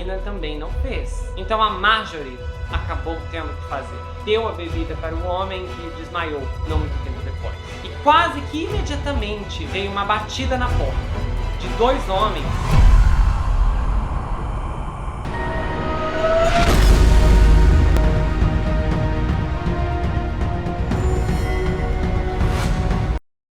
Marina também não fez. Então a Marjorie acabou tendo que fazer. Deu a bebida para o homem que desmaiou não muito tempo depois. E quase que imediatamente veio uma batida na porta de dois homens.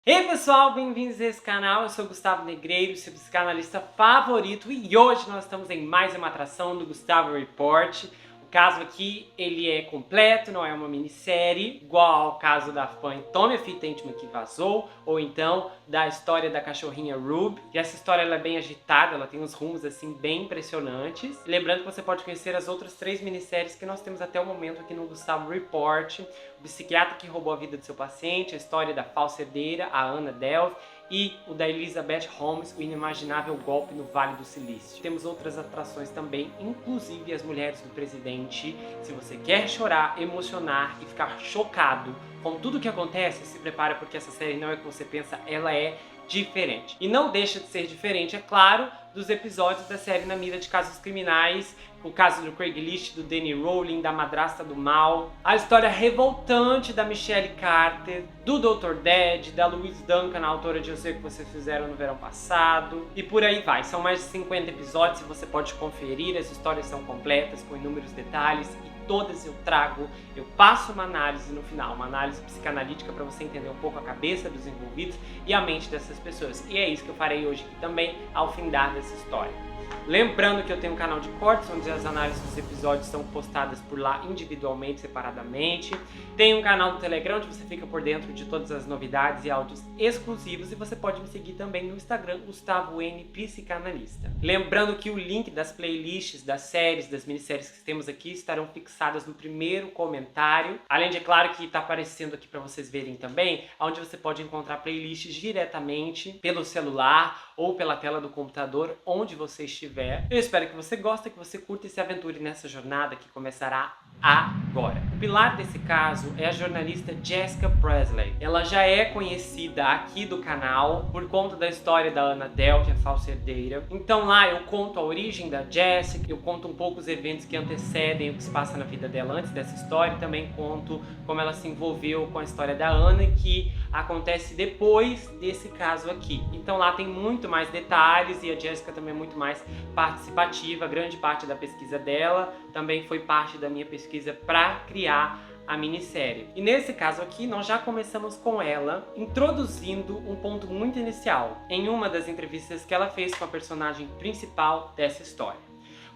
Ei pessoal, bem-vindos a esse canal, eu sou o Gustavo Negreiro, seu psicanalista favorito, e hoje nós estamos em mais uma atração do Gustavo Report. O caso aqui, ele é completo, não é uma minissérie, igual ao caso da fã Tome a Fita Íntima que Vazou, ou então da história da cachorrinha Ruby. E essa história ela é bem agitada, ela tem uns rumos assim bem impressionantes. E lembrando que você pode conhecer as outras 3 minisséries que nós temos até o momento aqui no Gustavo Report. O psiquiatra que roubou a vida do seu paciente, a história da falsa herdeira, a Anna Delvey, e o da Elizabeth Holmes, o inimaginável golpe no Vale do Silício. Temos outras atrações também, inclusive as mulheres do presidente. Se você quer chorar, emocionar e ficar chocado com tudo o que acontece, se prepara porque essa série não é o que você pensa, ela é diferente. E não deixa de ser diferente, é claro, dos episódios da série Na Mira de Casos Criminais, o caso do Craig Licht, do Danny Rowling, da Madrasta do Mal, a história revoltante da Michelle Carter, do Dr. Dead, da Louise Duncan, a autora de Eu Sei O Que Vocês Fizeram no Verão Passado, e por aí vai. São mais de 50 episódios e você pode conferir, as histórias são completas, com inúmeros detalhes, e todas eu trago, eu passo uma análise no final, uma análise psicanalítica para você entender um pouco a cabeça dos envolvidos e a mente dessas pessoas. E é isso que eu farei hoje aqui também, ao findar dessa história. Lembrando que eu tenho um canal de cortes, onde as análises dos episódios são postadas por lá individualmente, separadamente. Tem um canal do Telegram, onde você fica por dentro de todas as novidades e áudios exclusivos. E você pode me seguir também no Instagram, Gustavo N Psicanalista. Lembrando que o link das playlists, das séries, das minisséries que temos aqui estarão fixadas no primeiro comentário. Além de, é claro, que está aparecendo aqui para vocês verem também, onde você pode encontrar playlists diretamente pelo celular ou pela tela do computador, onde você estiver. Eu espero que você goste, que você curta e se aventure nessa jornada que começará agora. O pilar desse caso é a jornalista Jessica Presley. Ela já é conhecida aqui do canal por conta da história da Anna Delvey, que é a falsa herdeira. Então lá eu conto a origem da Jessica, eu conto um pouco os eventos que antecedem o que se passa na vida dela antes dessa história, e também conto como ela se envolveu com a história da Anna, que acontece depois desse caso aqui. Então lá tem muito mais detalhes e a Jessica também é muito mais participativa. Grande parte da pesquisa dela também foi parte da minha pesquisa para criar a minissérie. E nesse caso aqui, nós já começamos com ela introduzindo um ponto muito inicial em uma das entrevistas que ela fez com a personagem principal dessa história.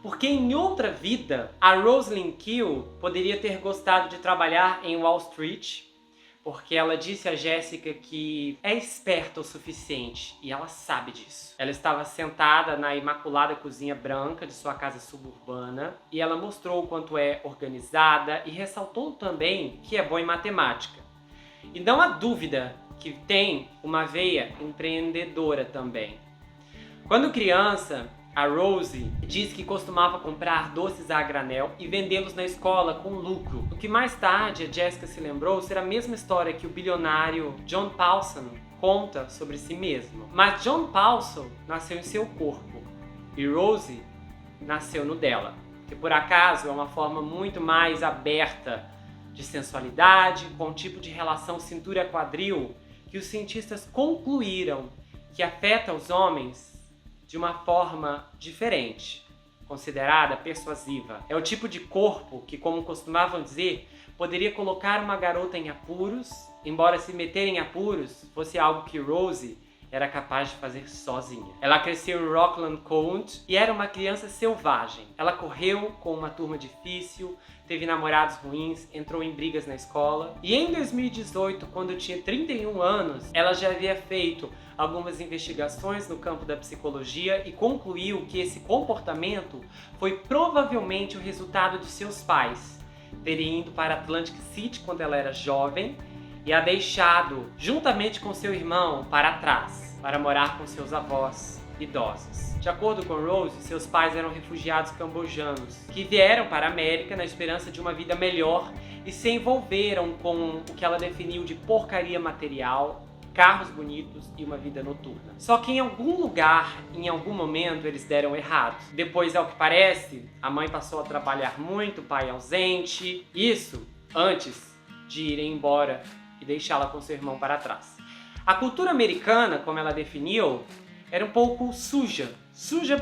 Porque em outra vida, a Rosalind Keel poderia ter gostado de trabalhar em Wall Street, porque ela disse a Jéssica que é esperta o suficiente, e ela sabe disso. Ela estava sentada na imaculada cozinha branca de sua casa suburbana, e ela mostrou o quanto é organizada e ressaltou também que é boa em matemática. E não há dúvida que tem uma veia empreendedora também. Quando criança, a Rosie disse que costumava comprar doces a granel e vendê-los na escola com lucro. O que mais tarde a Jessica se lembrou ser a mesma história que o bilionário John Paulson conta sobre si mesmo. Mas John Paulson nasceu em seu corpo e Rosie nasceu no dela, que por acaso é uma forma muito mais aberta de sensualidade, com um tipo de relação cintura-quadril que os cientistas concluíram que afeta os homens de uma forma diferente, considerada persuasiva. É o tipo de corpo que, como costumavam dizer, poderia colocar uma garota em apuros, embora se meter em apuros fosse algo que Rosie era capaz de fazer sozinha. Ela cresceu em Rockland County e era uma criança selvagem. Ela correu com uma turma difícil, teve namorados ruins, entrou em brigas na escola. E em 2018, quando tinha 31 anos, ela já havia feito algumas investigações no campo da psicologia e concluiu que esse comportamento foi provavelmente o resultado de seus pais terem ido para Atlantic City quando ela era jovem e a deixado, juntamente com seu irmão, para trás, para morar com seus avós idosos. De acordo com Rose, seus pais eram refugiados cambojanos que vieram para a América na esperança de uma vida melhor e se envolveram com o que ela definiu de porcaria material, carros bonitos e uma vida noturna. Só que em algum lugar, em algum momento, eles deram errado. Depois, ao que parece, a mãe passou a trabalhar muito, o pai ausente. Isso antes de irem embora e deixá-la com seu irmão para trás. A cultura americana, como ela definiu, era um pouco suja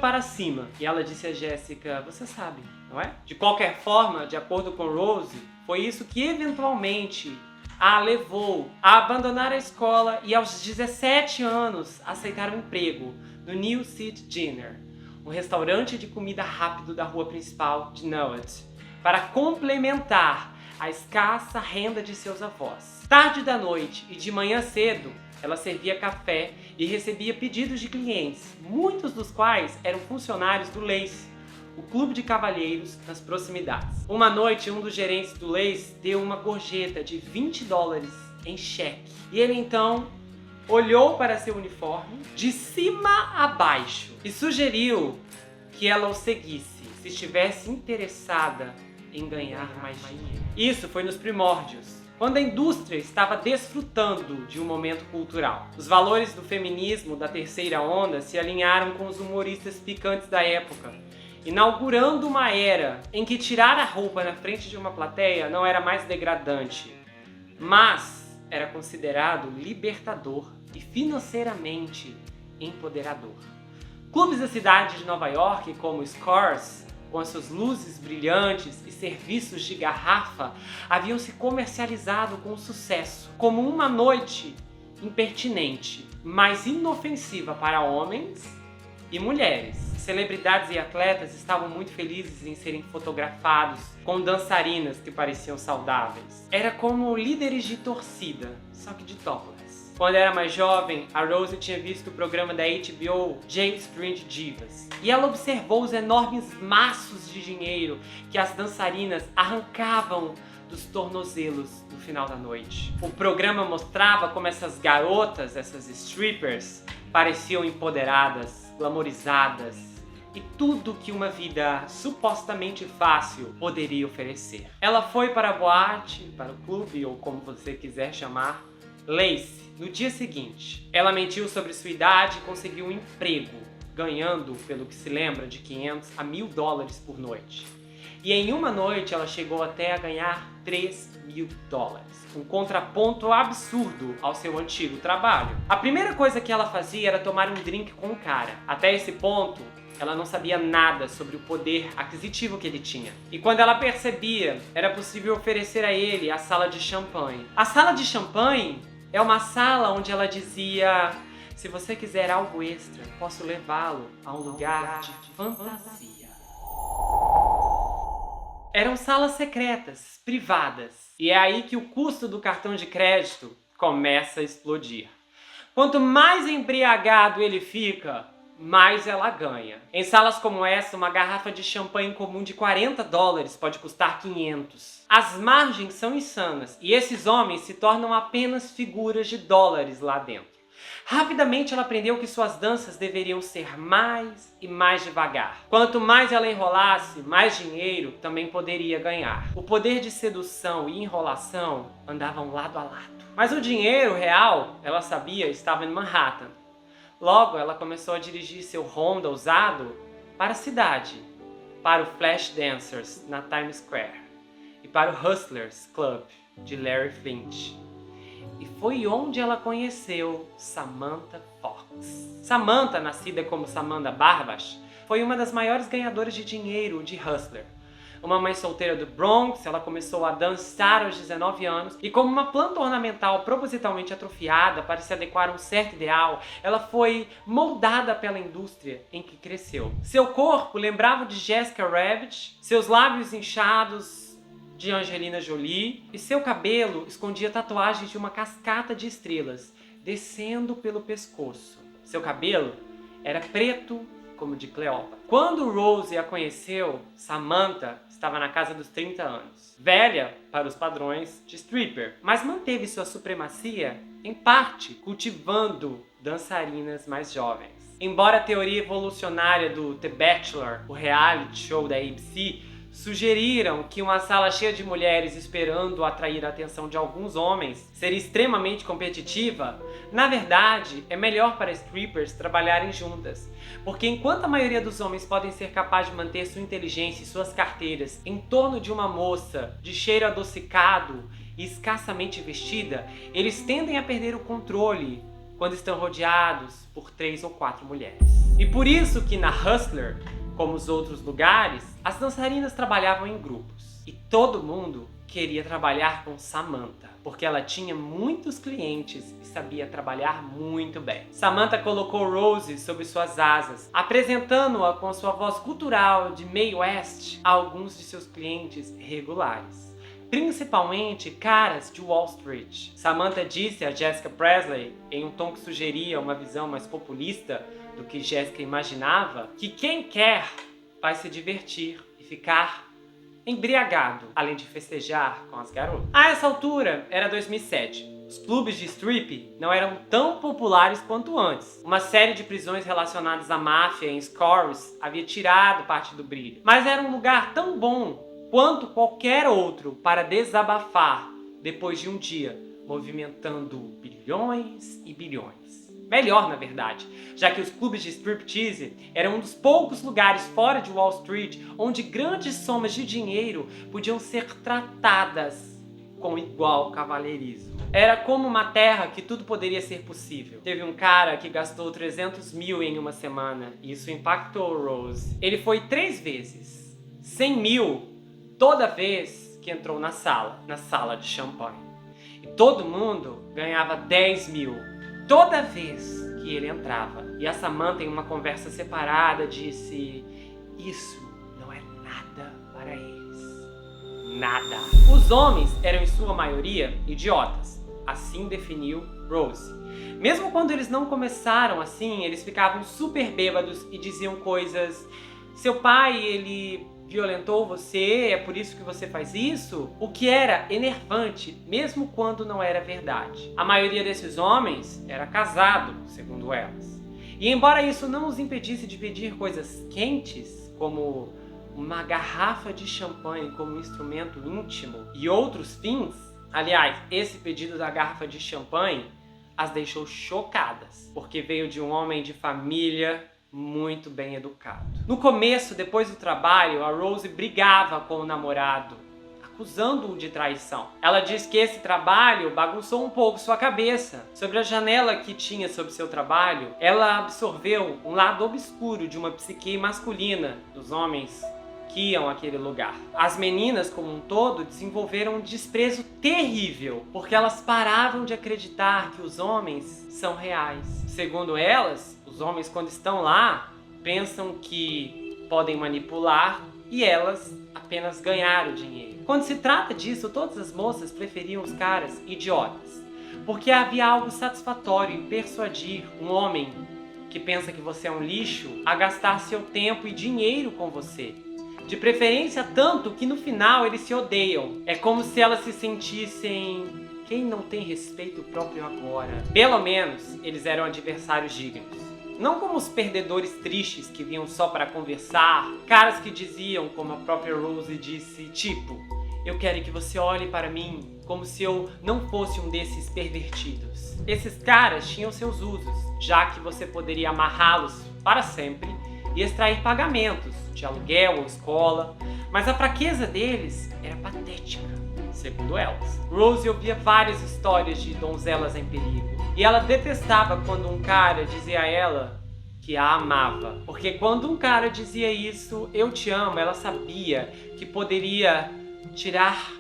para cima. E ela disse a Jéssica, você sabe, não é? De qualquer forma, de acordo com Rose, foi isso que eventualmente a levou a abandonar a escola e aos 17 anos aceitar um emprego no New City Dinner, um restaurante de comida rápido da rua principal de Newett, para complementar a escassa renda de seus avós. Tarde da noite e de manhã cedo, ela servia café e recebia pedidos de clientes, muitos dos quais eram funcionários do Lace, o clube de cavalheiros nas proximidades. Uma noite, um dos gerentes do Lace deu uma gorjeta de $20 em cheque. E ele então olhou para seu uniforme de cima a baixo e sugeriu que ela o seguisse se estivesse interessada em ganhar mais dinheiro. Isso foi nos primórdios, quando a indústria estava desfrutando de um momento cultural. Os valores do feminismo da terceira onda se alinharam com os humoristas picantes da época, inaugurando uma era em que tirar a roupa na frente de uma plateia não era mais degradante, mas era considerado libertador e financeiramente empoderador. Clubes da cidade de Nova York, como Scores, com as suas luzes brilhantes e serviços de garrafa, haviam se comercializado com sucesso, como uma noite impertinente, mas inofensiva para homens e mulheres. Celebridades e atletas estavam muito felizes em serem fotografados com dançarinas que pareciam saudáveis. Era como líderes de torcida, só que de topless. Quando era mais jovem, a Rose tinha visto o programa da HBO J Street Divas. E ela observou os enormes maços de dinheiro que as dançarinas arrancavam dos tornozelos no final da noite. O programa mostrava como essas garotas, essas strippers, pareciam empoderadas, glamorizadas e tudo que uma vida supostamente fácil poderia oferecer. Ela foi para a boate, para o clube, ou como você quiser chamar, Lace, no dia seguinte. Ela mentiu sobre sua idade e conseguiu um emprego, ganhando, pelo que se lembra, de $500 a $1.000 por noite. E em uma noite ela chegou até a ganhar $3.000, um contraponto absurdo ao seu antigo trabalho. A primeira coisa que ela fazia era tomar um drink com o cara. Até esse ponto, ela não sabia nada sobre o poder aquisitivo que ele tinha. E quando ela percebia, era possível oferecer a ele a sala de champanhe. A sala de champanhe é uma sala onde ela dizia: se você quiser algo extra, posso levá-lo a um lugar de fantasia. Eram salas secretas, privadas. E é aí que o custo do cartão de crédito começa a explodir. Quanto mais embriagado ele fica, mais ela ganha. Em salas como essa, uma garrafa de champanhe comum de $40 pode custar 500. As margens são insanas e esses homens se tornam apenas figuras de dólares lá dentro. Rapidamente ela aprendeu que suas danças deveriam ser mais e mais devagar. Quanto mais ela enrolasse, mais dinheiro também poderia ganhar. O poder de sedução e enrolação andavam lado a lado. Mas o dinheiro real, ela sabia, estava em Manhattan. Logo, ela começou a dirigir seu Honda usado para a cidade, para o Flash Dancers na Times Square e para o Hustlers Club de Larry Flynt. E foi onde ela conheceu Samantha Fox. Samantha, nascida como Samantha Barbas, foi uma das maiores ganhadoras de dinheiro de Hustler. Uma mãe solteira do Bronx, ela começou a dançar aos 19 anos e como uma planta ornamental propositalmente atrofiada para se adequar a um certo ideal, ela foi moldada pela indústria em que cresceu. Seu corpo lembrava de Jessica Rabbit, seus lábios inchados de Angelina Jolie e seu cabelo escondia tatuagens de uma cascata de estrelas descendo pelo pescoço. Seu cabelo era preto como de Cleópatra. Quando Rose a conheceu, Samantha estava na casa dos 30 anos. Velha para os padrões de stripper, mas manteve sua supremacia, em parte, cultivando dançarinas mais jovens. Embora a teoria evolucionária do The Bachelor, o reality show da ABC, sugeriram que uma sala cheia de mulheres esperando atrair a atenção de alguns homens seria extremamente competitiva, na verdade, é melhor para strippers trabalharem juntas, porque enquanto a maioria dos homens podem ser capazes de manter sua inteligência e suas carteiras em torno de uma moça de cheiro adocicado e escassamente vestida, eles tendem a perder o controle quando estão rodeados por 3 ou 4 mulheres. E por isso que na Hustler, como os outros lugares, as dançarinas trabalhavam em grupos. E todo mundo queria trabalhar com Samantha, porque ela tinha muitos clientes e sabia trabalhar muito bem. Samantha colocou Rose sob suas asas, apresentando-a com sua voz gutural de Mae West a alguns de seus clientes regulares, principalmente caras de Wall Street. Samantha disse a Jessica Presley, em um tom que sugeria uma visão mais populista do que Jessica imaginava, que quem quer vai se divertir e ficar embriagado, além de festejar com as garotas. A essa altura, era 2007. Os clubes de strip não eram tão populares quanto antes. Uma série de prisões relacionadas à máfia em Scores havia tirado parte do brilho. Mas era um lugar tão bom quanto qualquer outro para desabafar depois de um dia movimentando bilhões e bilhões. Melhor, na verdade, já que os clubes de striptease eram um dos poucos lugares fora de Wall Street onde grandes somas de dinheiro podiam ser tratadas com igual cavalheirismo. Era como uma terra que tudo poderia ser possível. Teve um cara que gastou 300 mil em uma semana e isso impactou Rose. Ele foi 3 vezes, 100 mil toda vez que entrou na sala de champanhe. E todo mundo ganhava 10 mil toda vez que ele entrava. E a Samantha, em uma conversa separada, disse: isso não é nada para eles. Nada. Os homens eram, em sua maioria, idiotas. Assim definiu Rose. Mesmo quando eles não começaram assim, eles ficavam super bêbados e diziam coisas: seu pai, ele violentou você, é por isso que você faz isso? O que era enervante, mesmo quando não era verdade. A maioria desses homens era casado, segundo elas. E embora isso não os impedisse de pedir coisas quentes, como uma garrafa de champanhe como instrumento íntimo e outros fins, aliás, esse pedido da garrafa de champanhe as deixou chocadas, porque veio de um homem de família muito bem educado. No começo, depois do trabalho, a Rose brigava com o namorado, acusando-o de traição. Ela diz que esse trabalho bagunçou um pouco sua cabeça. Sobre a janela que tinha sobre seu trabalho, ela absorveu um lado obscuro de uma psique masculina dos homens que iam àquele lugar. As meninas, como um todo, desenvolveram um desprezo terrível, porque elas paravam de acreditar que os homens são reais. Segundo elas, os homens, quando estão lá, pensam que podem manipular e elas apenas ganhar o dinheiro. Quando se trata disso, todas as moças preferiam os caras idiotas, porque havia algo satisfatório em persuadir um homem que pensa que você é um lixo a gastar seu tempo e dinheiro com você. De preferência tanto que no final eles se odeiam. É como se elas se sentissem: quem não tem respeito próprio agora? Pelo menos eles eram adversários dignos. Não como os perdedores tristes que vinham só para conversar, caras que diziam, como a própria Rose disse, tipo: eu quero que você olhe para mim como se eu não fosse um desses pervertidos. Esses caras tinham seus usos, já que você poderia amarrá-los para sempre e extrair pagamentos de aluguel ou escola, mas a fraqueza deles era patética, segundo elas. Rose ouvia várias histórias de donzelas em perigo, e ela detestava quando um cara dizia a ela que a amava, porque quando um cara dizia isso, eu te amo, ela sabia que poderia tirar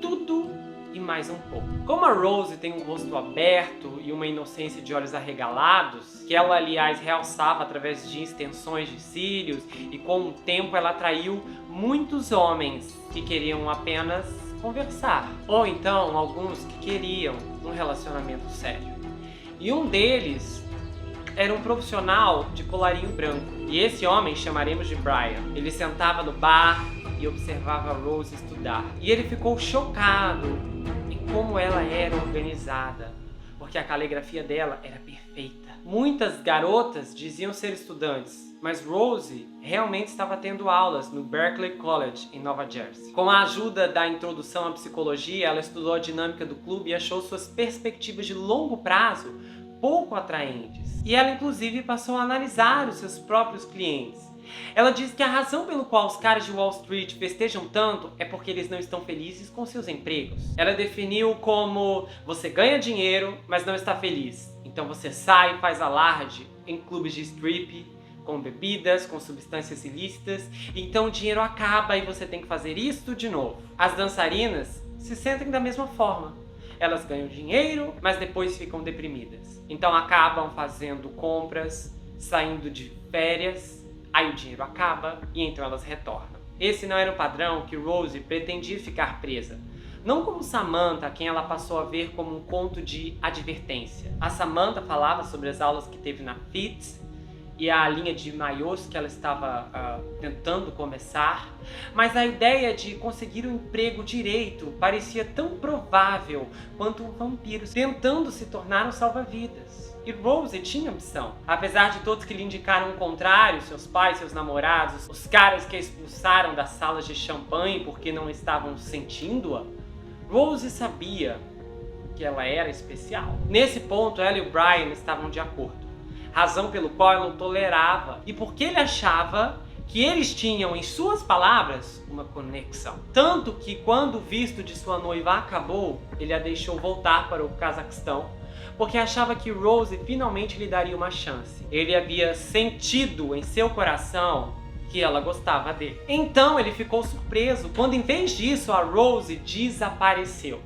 tudo e mais um pouco. Como a Rose tem um rosto aberto e uma inocência de olhos arregalados, que ela, aliás, realçava através de extensões de cílios, e com o tempo ela atraiu muitos homens que queriam apenas conversar, ou então alguns que queriam um relacionamento sério. E um deles era um profissional de colarinho branco, e esse homem chamaremos de Brian. Ele sentava no bar e observava a Rose estudar, e ele ficou chocado em como ela era organizada, porque a caligrafia dela era perfeita. Muitas garotas diziam ser estudantes, mas Rose realmente estava tendo aulas no Berkeley College, em Nova Jersey. Com a ajuda da introdução à psicologia, ela estudou a dinâmica do clube e achou suas perspectivas de longo prazo pouco atraentes. E ela inclusive passou a analisar os seus próprios clientes. Ela disse que a razão pelo qual os caras de Wall Street festejam tanto é porque eles não estão felizes com seus empregos. Ela definiu como: você ganha dinheiro, mas não está feliz. Então você sai e faz alarde em clubes de strip, com bebidas, com substâncias ilícitas, então o dinheiro acaba e você tem que fazer isso de novo. As dançarinas se sentem da mesma forma. Elas ganham dinheiro, mas depois ficam deprimidas. Então acabam fazendo compras, saindo de férias, aí o dinheiro acaba e então elas retornam. Esse não era o padrão que Rose pretendia ficar presa. Não como Samantha, a quem ela passou a ver como um conto de advertência. A Samantha falava sobre as aulas que teve na FIT e a linha de maiôs que ela estava tentando começar, mas a ideia de conseguir um emprego direito parecia tão provável quanto um vampiro tentando se tornar um salva-vidas. E Rose tinha ambição. Apesar de todos que lhe indicaram o contrário, seus pais, seus namorados, os caras que a expulsaram das salas de champanhe porque não estavam sentindo-a, Rose sabia que ela era especial. Nesse ponto, ela e o Brian estavam de acordo. Razão pelo qual ela o tolerava e porque ele achava que eles tinham, em suas palavras, uma conexão. Tanto que quando o visto de sua noiva acabou, ele a deixou voltar para o Cazaquistão, porque achava que Rose finalmente lhe daria uma chance. Ele havia sentido em seu coração que ela gostava dele. Então ele ficou surpreso quando, em vez disso, a Rose desapareceu.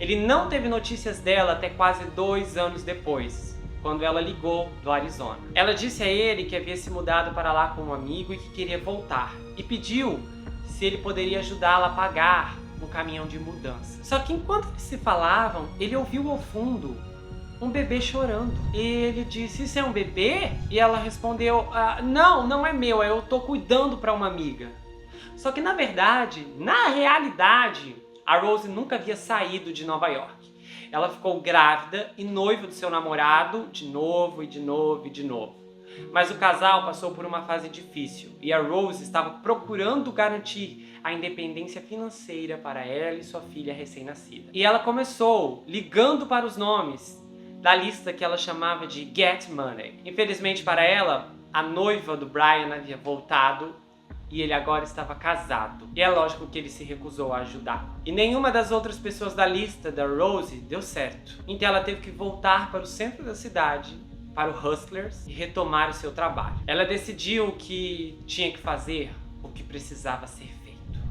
Ele não teve notícias dela até quase 2 anos depois, quando ela ligou do Arizona. Ela disse a ele que havia se mudado para lá com um amigo e que queria voltar, e pediu se ele poderia ajudá-la a pagar um caminhão de mudança. Só que enquanto eles se falavam, ele ouviu ao fundo um bebê chorando. E ele disse: isso é um bebê? E ela respondeu: não é meu, eu tô cuidando para uma amiga. Só que na verdade, na realidade, a Rose nunca havia saído de Nova York. Ela ficou grávida e noiva do seu namorado de novo e de novo e de novo. Mas o casal passou por uma fase difícil e a Rose estava procurando garantir a independência financeira para ela e sua filha recém-nascida. E ela começou ligando para os nomes da lista que ela chamava de Get Money. Infelizmente para ela, a noiva do Brian havia voltado e ele agora estava casado. E é lógico que ele se recusou a ajudar. E nenhuma das outras pessoas da lista da Rose deu certo. Então ela teve que voltar para o centro da cidade, para o Hustlers, e retomar o seu trabalho. Ela decidiu que tinha que fazer o que precisava ser feito.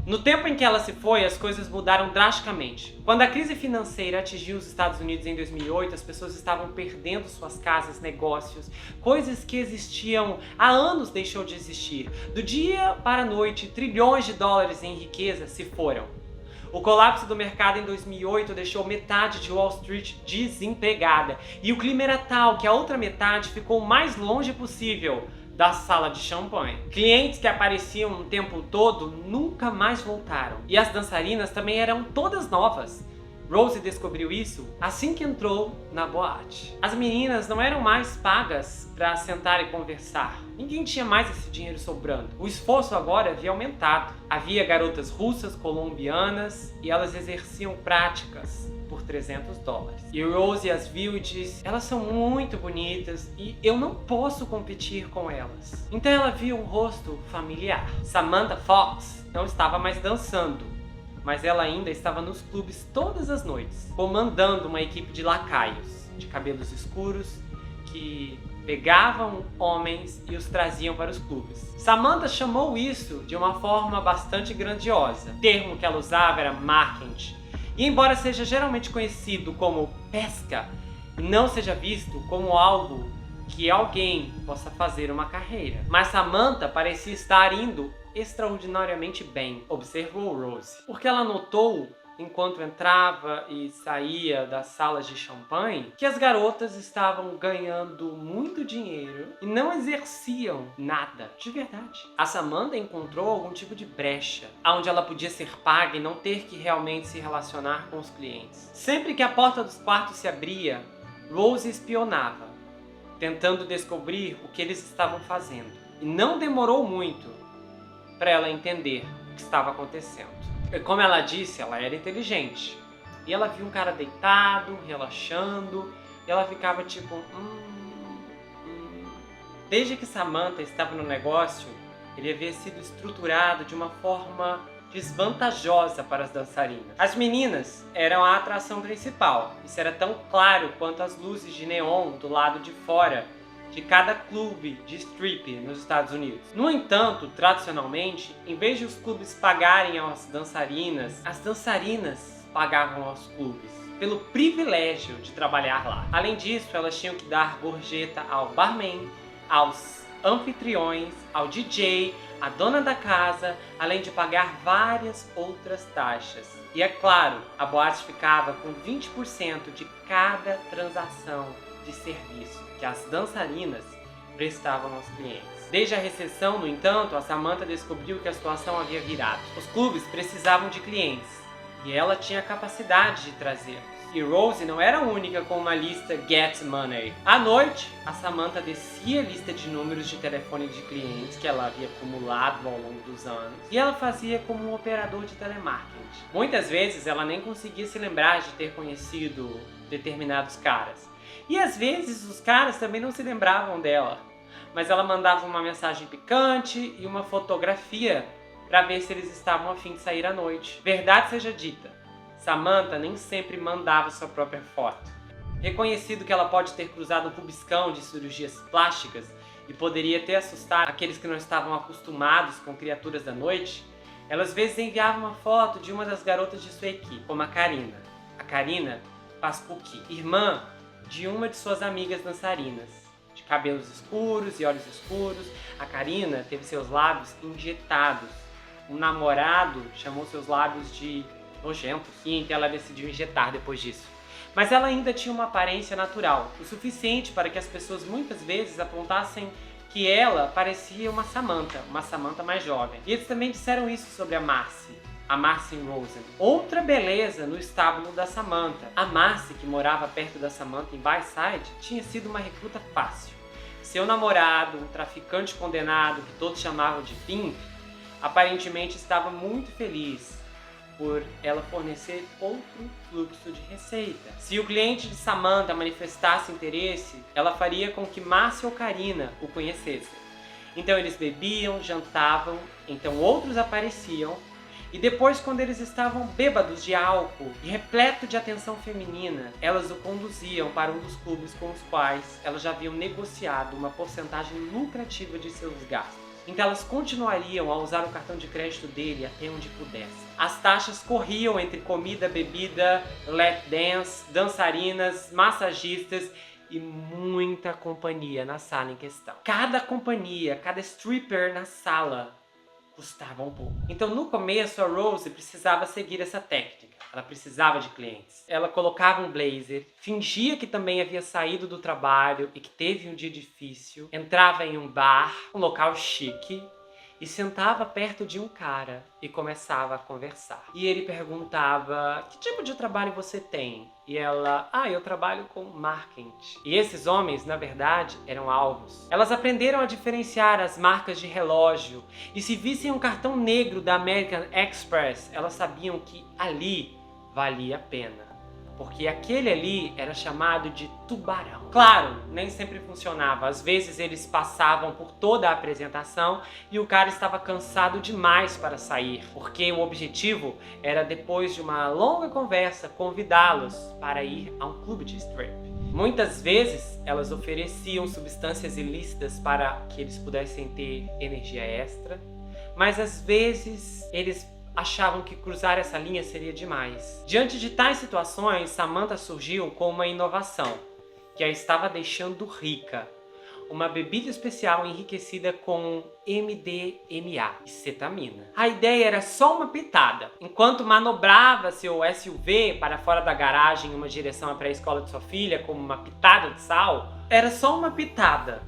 No tempo em que ela se foi, as coisas mudaram drasticamente. Quando a crise financeira atingiu os Estados Unidos em 2008, as pessoas estavam perdendo suas casas, negócios, coisas que existiam há anos deixou de existir. Do dia para a noite, trilhões de dólares em riqueza se foram. O colapso do mercado em 2008 deixou metade de Wall Street desempregada. E o clima era tal que a outra metade ficou o mais longe possível da sala de champanhe. Clientes que apareciam o tempo todo nunca mais voltaram. E as dançarinas também eram todas novas. Rose descobriu isso assim que entrou na boate. As meninas não eram mais pagas para sentar e conversar. Ninguém tinha mais esse dinheiro sobrando. O esforço agora havia aumentado. Havia garotas russas, colombianas, e elas exerciam práticas por $300. E Rose as viu e disse: elas são muito bonitas e eu não posso competir com elas. Então ela viu um rosto familiar. Samantha Fox não estava mais dançando, mas ela ainda estava nos clubes todas as noites, comandando uma equipe de lacaios, de cabelos escuros, que pegavam homens e os traziam para os clubes. Samantha chamou isso de uma forma bastante grandiosa. O termo que ela usava era marketing. E embora seja geralmente conhecido como pesca, não seja visto como algo que alguém possa fazer uma carreira. Mas Samantha parecia estar indo extraordinariamente bem, observou Rose, porque ela notou, enquanto entrava e saía das salas de champanhe, que as garotas estavam ganhando muito dinheiro e não exerciam nada de verdade. A Samantha encontrou algum tipo de brecha, onde ela podia ser paga e não ter que realmente se relacionar com os clientes. Sempre que a porta dos quartos se abria, Rose espionava, tentando descobrir o que eles estavam fazendo. E não demorou muito para ela entender o que estava acontecendo. E como ela disse, ela era inteligente. E ela viu um cara deitado, relaxando, e ela ficava tipo... Desde que Samantha estava no negócio, ele havia sido estruturado de uma forma desvantajosa para as dançarinas. As meninas eram a atração principal. Isso era tão claro quanto as luzes de neon do lado de fora de cada clube de strip nos Estados Unidos. No entanto, tradicionalmente, em vez de os clubes pagarem às dançarinas, as dançarinas pagavam aos clubes pelo privilégio de trabalhar lá. Além disso, elas tinham que dar gorjeta ao barman, aos anfitriões, ao DJ, à dona da casa, além de pagar várias outras taxas. E é claro, a boate ficava com 20% de cada transação de serviço que as dançarinas prestavam aos clientes. Desde a recessão, no entanto, a Samantha descobriu que a situação havia virado. Os clubes precisavam de clientes e ela tinha a capacidade de trazê-los. E Rose não era a única com uma lista Get Money. À noite, a Samantha descia a lista de números de telefone de clientes que ela havia acumulado ao longo dos anos e ela fazia como um operador de telemarketing. Muitas vezes ela nem conseguia se lembrar de ter conhecido determinados caras. E às vezes os caras também não se lembravam dela, mas ela mandava uma mensagem picante e uma fotografia para ver se eles estavam a fim de sair à noite. Verdade seja dita, Samantha nem sempre mandava sua própria foto. Reconhecido que ela pode ter cruzado um rubiscão de cirurgias plásticas e poderia ter assustado aqueles que não estavam acostumados com criaturas da noite, ela às vezes enviava uma foto de uma das garotas de sua equipe, como a Karina Paspucki, irmã de uma de suas amigas dançarinas, de cabelos escuros e olhos escuros. A Karina teve seus lábios injetados. Um namorado chamou seus lábios de nojentos e então ela decidiu injetar depois disso. Mas ela ainda tinha uma aparência natural, o suficiente para que as pessoas muitas vezes apontassem que ela parecia uma Samantha mais jovem. E eles também disseram isso sobre a Marcy Rosen, outra beleza no estábulo da Samantha. A Marcy, que morava perto da Samantha em Bayside, tinha sido uma recruta fácil. Seu namorado, um traficante condenado que todos chamavam de Pimp, aparentemente estava muito feliz por ela fornecer outro fluxo de receita. Se o cliente de Samantha manifestasse interesse, ela faria com que Marcy ou Karina o conhecessem. Então eles bebiam, jantavam, então outros apareciam, e depois, quando eles estavam bêbados de álcool e repleto de atenção feminina, elas o conduziam para um dos clubes com os quais elas já haviam negociado uma porcentagem lucrativa de seus gastos. Então elas continuariam a usar o cartão de crédito dele até onde pudesse. As taxas corriam entre comida, bebida, lap dance, dançarinas, massagistas e muita companhia na sala em questão. Cada companhia, cada stripper na sala custava um pouco. Então no começo a Rose precisava seguir essa técnica. Ela precisava de clientes. Ela colocava um blazer, fingia que também havia saído do trabalho e que teve um dia difícil, entrava em um bar, um local chique, e sentava perto de um cara e começava a conversar. E ele perguntava: que tipo de trabalho você tem? E ela: eu trabalho com marketing. E esses homens, na verdade, eram alvos. Elas aprenderam a diferenciar as marcas de relógio e se vissem um cartão negro da American Express, elas sabiam que ali valia a pena. Porque aquele ali era chamado de tubarão. Claro, nem sempre funcionava. Às vezes eles passavam por toda a apresentação e o cara estava cansado demais para sair. Porque o objetivo era, depois de uma longa conversa, convidá-los para ir a um clube de strip. Muitas vezes elas ofereciam substâncias ilícitas para que eles pudessem ter energia extra. Mas às vezes eles achavam que cruzar essa linha seria demais. Diante de tais situações, Samantha surgiu com uma inovação que a estava deixando rica. Uma bebida especial enriquecida com MDMA e cetamina. A ideia era só uma pitada. Enquanto manobrava seu SUV para fora da garagem em uma direção para a escola de sua filha como uma pitada de sal, era só uma pitada.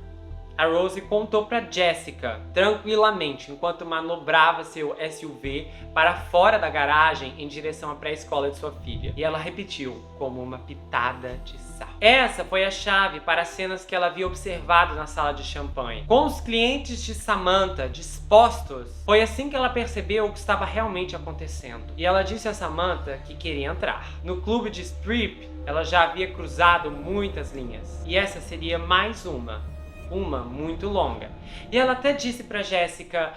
A Rose contou pra Jessica, tranquilamente, enquanto manobrava seu SUV para fora da garagem em direção à pré-escola de sua filha. E ela repetiu, como uma pitada de sal. Essa foi a chave para as cenas que ela havia observado na sala de champanhe. Com os clientes de Samantha dispostos, foi assim que ela percebeu o que estava realmente acontecendo. E ela disse a Samantha que queria entrar. No clube de strip, ela já havia cruzado muitas linhas. E essa seria mais uma muito longa. E ela até disse pra Jessica,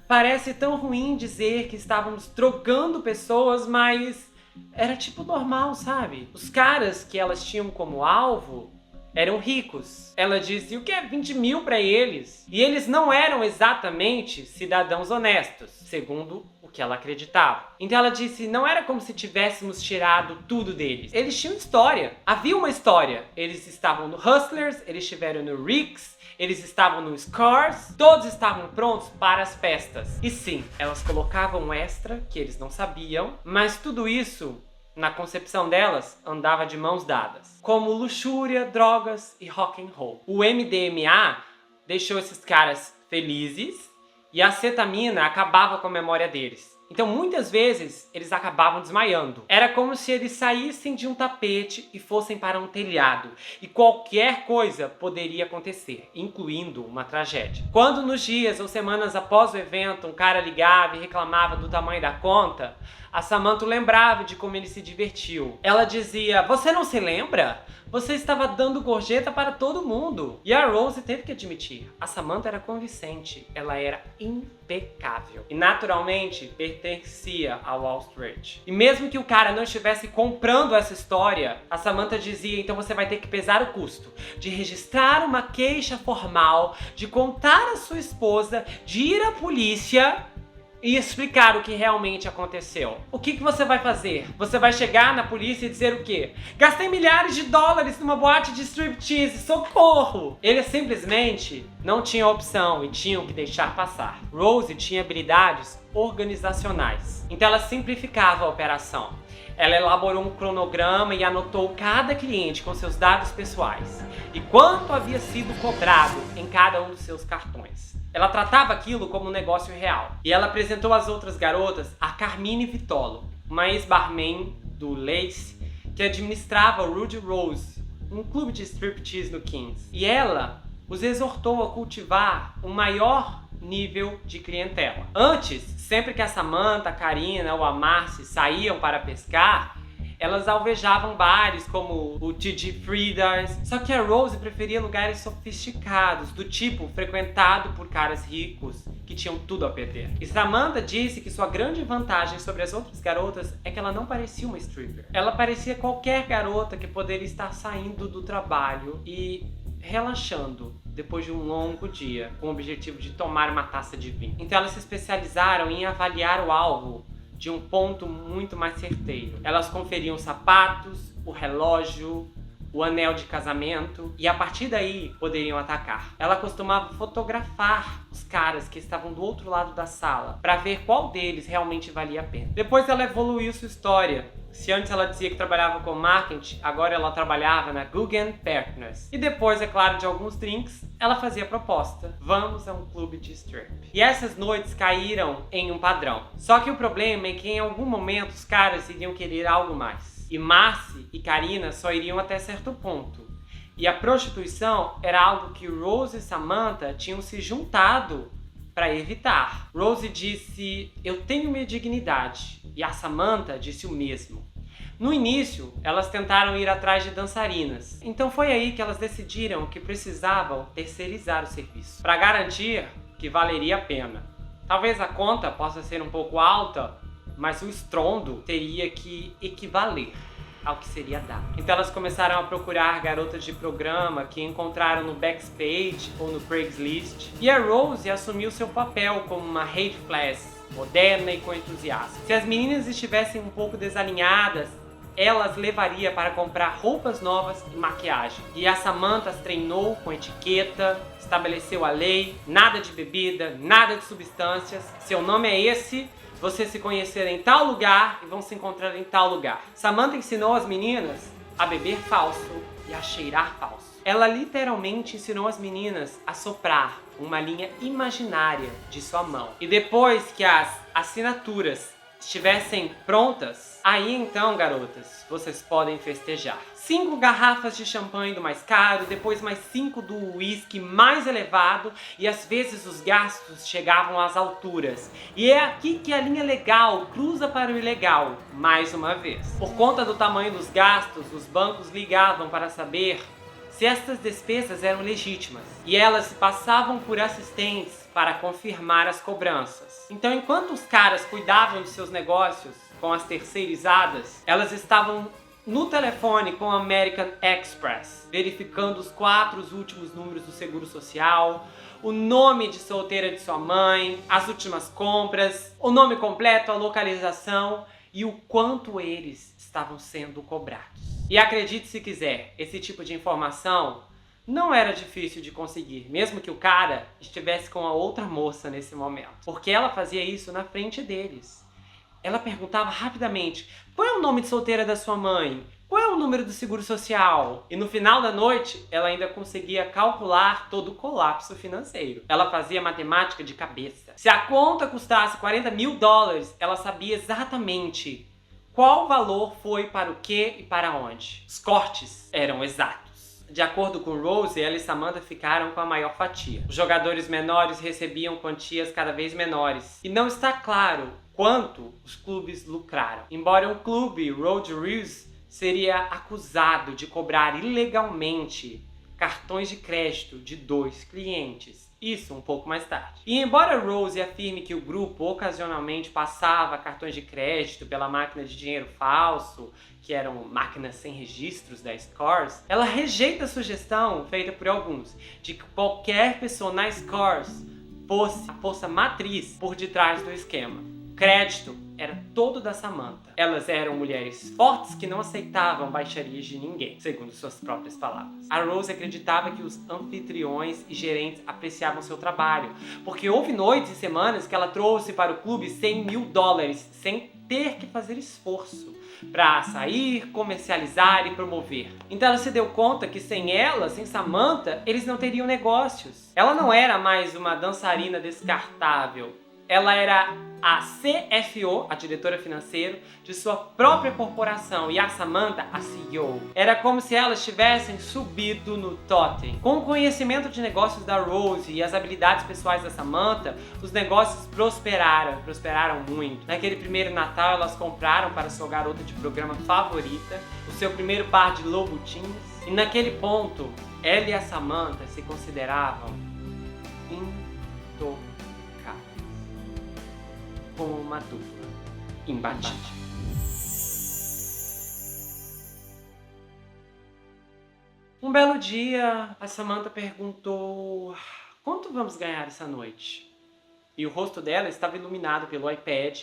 parece tão ruim dizer que estávamos drogando pessoas, mas era tipo normal, sabe? Os caras que elas tinham como alvo eram ricos. Ela disse, o que é 20 mil pra eles? E eles não eram exatamente cidadãos honestos, segundo o que ela acreditava. Então ela disse, não era como se tivéssemos tirado tudo deles. Eles tinham história. Havia uma história. Eles estavam no Hustlers, eles estiveram no Ricks, eles estavam no Scars, todos estavam prontos para as festas. E sim, elas colocavam um extra, que eles não sabiam, mas tudo isso, na concepção delas, andava de mãos dadas. Como luxúria, drogas e rock and roll. O MDMA deixou esses caras felizes e a cetamina acabava com a memória deles. Então muitas vezes eles acabavam desmaiando. Era como se eles saíssem de um tapete e fossem para um telhado. E qualquer coisa poderia acontecer, incluindo uma tragédia. Quando nos dias ou semanas após o evento um cara ligava e reclamava do tamanho da conta, a Samantha lembrava de como ele se divertiu. Ela dizia, você não se lembra? Você estava dando gorjeta para todo mundo. E a Rose teve que admitir, a Samantha era convincente, ela era impecável. E naturalmente pertencia a Wall Street. E mesmo que o cara não estivesse comprando essa história, a Samantha dizia, então você vai ter que pesar o custo de registrar uma queixa formal, de contar à sua esposa, de ir à polícia e explicar o que realmente aconteceu. O que você vai fazer? Você vai chegar na polícia e dizer o quê? Gastei milhares de dólares numa boate de striptease, socorro! Eles simplesmente não tinham opção e tinham que deixar passar. Rose tinha habilidades organizacionais, então ela simplificava a operação. Ela elaborou um cronograma e anotou cada cliente com seus dados pessoais e quanto havia sido cobrado em cada um dos seus cartões. Ela tratava aquilo como um negócio real. E ela apresentou às outras garotas a Carmine Vitolo, uma ex-barman do Lace que administrava o Rudy Rose, um clube de striptease no Queens. E ela os exortou a cultivar um maior nível de clientela. Antes, sempre que a Samantha, a Karina ou a Marcy saíam para pescar, elas alvejavam bares como o T.G. Frida's, só que a Rose preferia lugares sofisticados, do tipo frequentado por caras ricos que tinham tudo a perder. E Samantha disse que sua grande vantagem sobre as outras garotas é que ela não parecia uma stripper. Ela parecia qualquer garota que poderia estar saindo do trabalho e relaxando depois de um longo dia, com o objetivo de tomar uma taça de vinho. Então elas se especializaram em avaliar o alvo de um ponto muito mais certeiro. Elas conferiam os sapatos, o relógio, o anel de casamento e a partir daí poderiam atacar. Ela costumava fotografar os caras que estavam do outro lado da sala para ver qual deles realmente valia a pena. Depois ela evoluiu sua história. Se antes ela dizia que trabalhava com marketing, agora ela trabalhava na Guggen Partners. E depois, é claro, de alguns drinks, ela fazia a proposta. Vamos a um clube de strip. E essas noites caíram em um padrão. Só que o problema é que em algum momento os caras iriam querer algo mais. E Marcy e Karina só iriam até certo ponto. E a prostituição era algo que Rose e Samantha tinham se juntado para evitar. Rose disse, eu tenho minha dignidade. E a Samantha disse o mesmo. No início, elas tentaram ir atrás de dançarinas. Então foi aí que elas decidiram que precisavam terceirizar o serviço, para garantir que valeria a pena. Talvez a conta possa ser um pouco alta, mas o estrondo teria que equivaler ao que seria dado. Então elas começaram a procurar garotas de programa que encontraram no Backstage ou no Craigslist. E a Rose assumiu seu papel como uma hate flash, moderna e com entusiasmo. Se as meninas estivessem um pouco desalinhadas, elas levaria para comprar roupas novas e maquiagem. E a Samantha as treinou com etiqueta, estabeleceu a lei, nada de bebida, nada de substâncias. Seu nome é esse, vocês se conheceram em tal lugar e vão se encontrar em tal lugar. Samantha ensinou as meninas a beber falso e a cheirar falso. Ela literalmente ensinou as meninas a soprar uma linha imaginária de sua mão. E depois que as assinaturas estivessem prontas, aí então, garotas, vocês podem festejar. 5 garrafas de champanhe do mais caro, depois mais 5 do uísque mais elevado, e às vezes os gastos chegavam às alturas. E é aqui que a linha legal cruza para o ilegal, mais uma vez. Por conta do tamanho dos gastos, os bancos ligavam para saber se estas despesas eram legítimas, e elas passavam por assistentes para confirmar as cobranças. Então, enquanto os caras cuidavam de seus negócios com as terceirizadas, elas estavam no telefone com a American Express, verificando os 4 últimos números do seguro social, o nome de solteira de sua mãe, as últimas compras, o nome completo, a localização e o quanto eles estavam sendo cobrados. E acredite se quiser, esse tipo de informação não era difícil de conseguir, mesmo que o cara estivesse com a outra moça nesse momento. Porque ela fazia isso na frente deles. Ela perguntava rapidamente: qual é o nome de solteira da sua mãe? Qual é o número do seguro social? E no final da noite, ela ainda conseguia calcular todo o colapso financeiro. Ela fazia matemática de cabeça. Se a conta custasse $40 mil, ela sabia exatamente qual valor foi para o que e para onde. Os cortes eram exatos. De acordo com Rose, ela e Samantha ficaram com a maior fatia. Os jogadores menores recebiam quantias cada vez menores. E não está claro quanto os clubes lucraram. Embora um clube, Road Rules, seria acusado de cobrar ilegalmente cartões de crédito de 2 clientes. Isso um pouco mais tarde. E embora Rose afirme que o grupo ocasionalmente passava cartões de crédito pela máquina de dinheiro falso, que eram máquinas sem registros da Scores, ela rejeita a sugestão feita por alguns de que qualquer pessoa na Scores fosse a força matriz por detrás do esquema. O crédito era todo da Samantha. Elas eram mulheres fortes que não aceitavam baixarias de ninguém, segundo suas próprias palavras. A Rose acreditava que os anfitriões e gerentes apreciavam seu trabalho, porque houve noites e semanas que ela trouxe para o clube $100 mil sem ter que fazer esforço para sair, comercializar e promover. Então ela se deu conta que sem ela, sem Samantha, eles não teriam negócios. Ela não era mais uma dançarina descartável. Ela era a CFO, a diretora financeira, de sua própria corporação, e a Samantha, a CEO. Era como se elas tivessem subido no totem. Com o conhecimento de negócios da Rose e as habilidades pessoais da Samantha, os negócios prosperaram muito. Naquele primeiro Natal, elas compraram para sua garota de programa favorita o seu primeiro par de Louboutins, e naquele ponto, ela e a Samantha se consideravam intocáveis, como uma dupla imbatível. Um belo dia, a Samantha perguntou: quanto vamos ganhar essa noite? E o rosto dela estava iluminado pelo iPad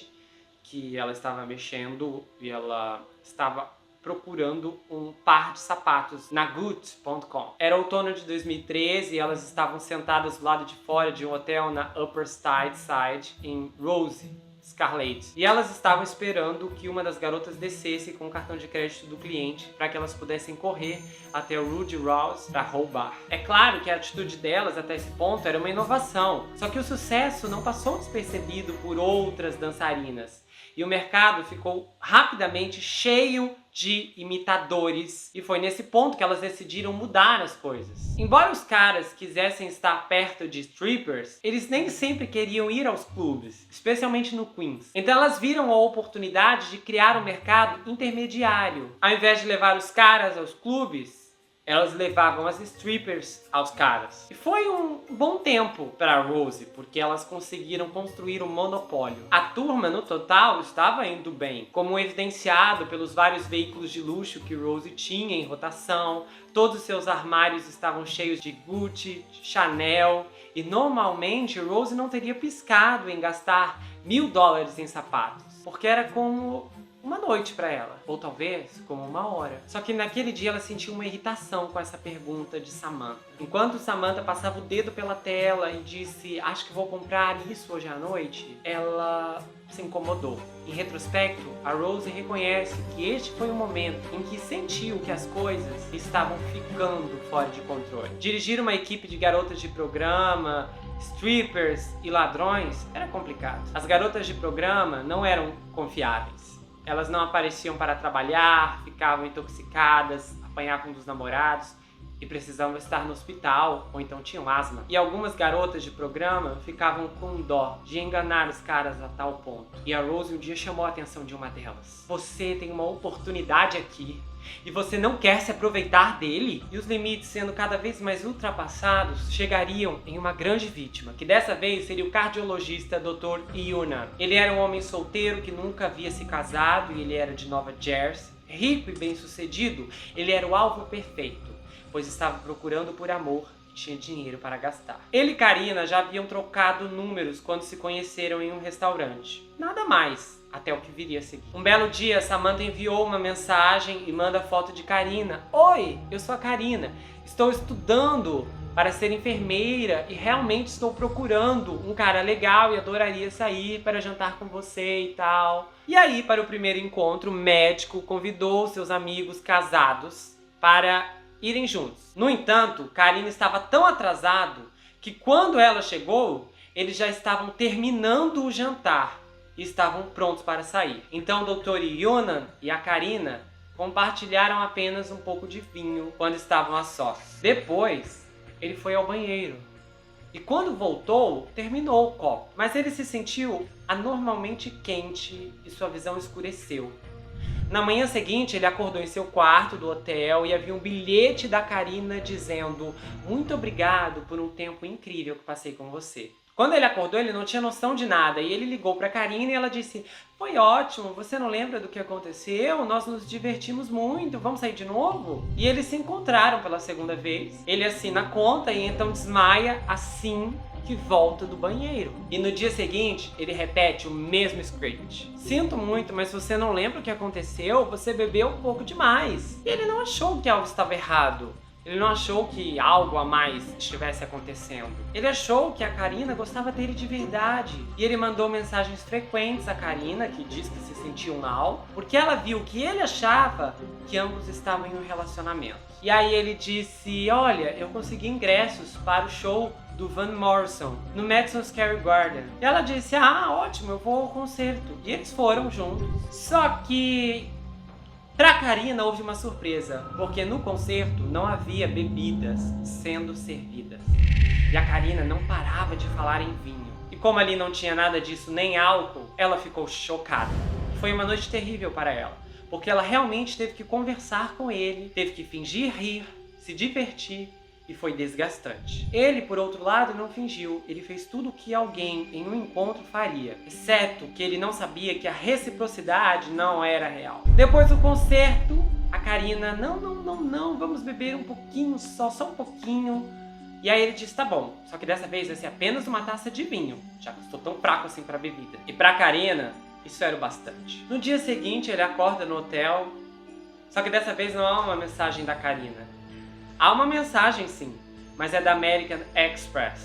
que ela estava mexendo, e ela estava procurando um par de sapatos na Good.com. Era outono de 2013 e elas estavam sentadas do lado de fora de um hotel na Upper East Side, em Rose, Scarlett. E elas estavam esperando que uma das garotas descesse com o cartão de crédito do cliente para que elas pudessem correr até o Rudy Rouse para roubar. É claro que a atitude delas até esse ponto era uma inovação, só que o sucesso não passou despercebido por outras dançarinas. E o mercado ficou rapidamente cheio de imitadores. E foi nesse ponto que elas decidiram mudar as coisas. Embora os caras quisessem estar perto de strippers, eles nem sempre queriam ir aos clubes, especialmente no Queens. Então elas viram a oportunidade de criar um mercado intermediário. Ao invés de levar os caras aos clubes, elas levavam as strippers aos caras. E foi um bom tempo para Rose, porque elas conseguiram construir um monopólio. A turma, no total, estava indo bem, como evidenciado pelos vários veículos de luxo que Rose tinha em rotação. Todos os seus armários estavam cheios de Gucci, Chanel, e normalmente Rose não teria piscado em gastar $1.000 em sapatos, porque era como uma noite pra ela, ou talvez como uma hora. Só que naquele dia ela sentiu uma irritação com essa pergunta de Samantha. Enquanto Samantha passava o dedo pela tela e disse: acho que vou comprar isso hoje à noite, ela sentiu incomodou. Em retrospecto, a Rose reconhece que este foi o momento em que sentiu que as coisas estavam ficando fora de controle. Dirigir uma equipe de garotas de programa, strippers e ladrões era complicado. As garotas de programa não eram confiáveis. Elas não apareciam para trabalhar, ficavam intoxicadas, apanhavam dos namorados e precisavam estar no hospital, ou então tinham asma. E algumas garotas de programa ficavam com dó de enganar os caras a tal ponto. E a Rose um dia chamou a atenção de uma delas. Você tem uma oportunidade aqui e você não quer se aproveitar dele? E os limites sendo cada vez mais ultrapassados, chegariam em uma grande vítima, que dessa vez seria o cardiologista Dr. Yuna. Ele era um homem solteiro que nunca havia se casado e ele era de Nova Jersey. Rico e bem-sucedido, ele era o alvo perfeito, pois estava procurando por amor e tinha dinheiro para gastar. Ele e Karina já haviam trocado números quando se conheceram em um restaurante. Nada mais, até o que viria a seguir. Um belo dia, Samantha enviou uma mensagem e manda foto de Karina. Oi, eu sou a Karina. Estou estudando para ser enfermeira e realmente estou procurando um cara legal e adoraria sair para jantar com você e tal. E aí, para o primeiro encontro, o médico convidou seus amigos casados para irem juntos. No entanto, Karina estava tão atrasado que quando ela chegou, eles já estavam terminando o jantar e estavam prontos para sair. Então o Dr. Yuna e a Karina compartilharam apenas um pouco de vinho quando estavam a sós. Depois, ele foi ao banheiro. E quando voltou, terminou o copo. Mas ele se sentiu anormalmente quente e sua visão escureceu. Na manhã seguinte, ele acordou em seu quarto do hotel e havia um bilhete da Karina dizendo: muito obrigado por um tempo incrível que passei com você. Quando ele acordou, ele não tinha noção de nada e ele ligou para Karina e ela disse: foi ótimo, você não lembra do que aconteceu? Nós nos divertimos muito, vamos sair de novo? E eles se encontraram pela segunda vez. Ele assina a conta e então desmaia assim que volta do banheiro. E no dia seguinte, ele repete o mesmo script. Sinto muito, mas se você não lembra o que aconteceu, você bebeu um pouco demais. E ele não achou que algo estava errado. Ele não achou que algo a mais estivesse acontecendo. Ele achou que a Karina gostava dele de verdade. E ele mandou mensagens frequentes à Karina, que diz que se sentiu mal, porque ela viu que ele achava que ambos estavam em um relacionamento. E aí ele disse: olha, eu consegui ingressos para o show do Van Morrison, no Madison Square Garden. E ela disse: ah, ótimo, eu vou ao concerto. E eles foram juntos. Só que pra Karina houve uma surpresa, porque no concerto não havia bebidas sendo servidas. E a Karina não parava de falar em vinho. E como ali não tinha nada disso, nem álcool, ela ficou chocada. Foi uma noite terrível para ela, porque ela realmente teve que conversar com ele, teve que fingir rir, se divertir, e foi desgastante. Ele, por outro lado, não fingiu. Ele fez tudo o que alguém em um encontro faria, exceto que ele não sabia que a reciprocidade não era real. Depois do concerto, a Karina: não, vamos beber um pouquinho só um pouquinho. E aí ele disse: tá bom, só que dessa vez vai ser apenas uma taça de vinho, já que estou tão fraco assim pra bebida. E pra Karina, isso era o bastante. No dia seguinte, ele acorda no hotel, só que dessa vez não há uma mensagem da Karina. Há uma mensagem sim, mas é da American Express,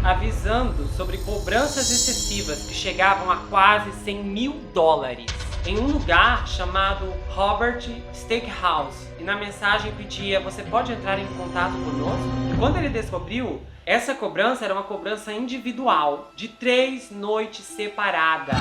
avisando sobre cobranças excessivas que chegavam a quase $100.000 em um lugar chamado Robert Steakhouse. E na mensagem pedia: você pode entrar em contato conosco? E quando ele descobriu, essa cobrança era uma cobrança individual, de 3 noites separadas.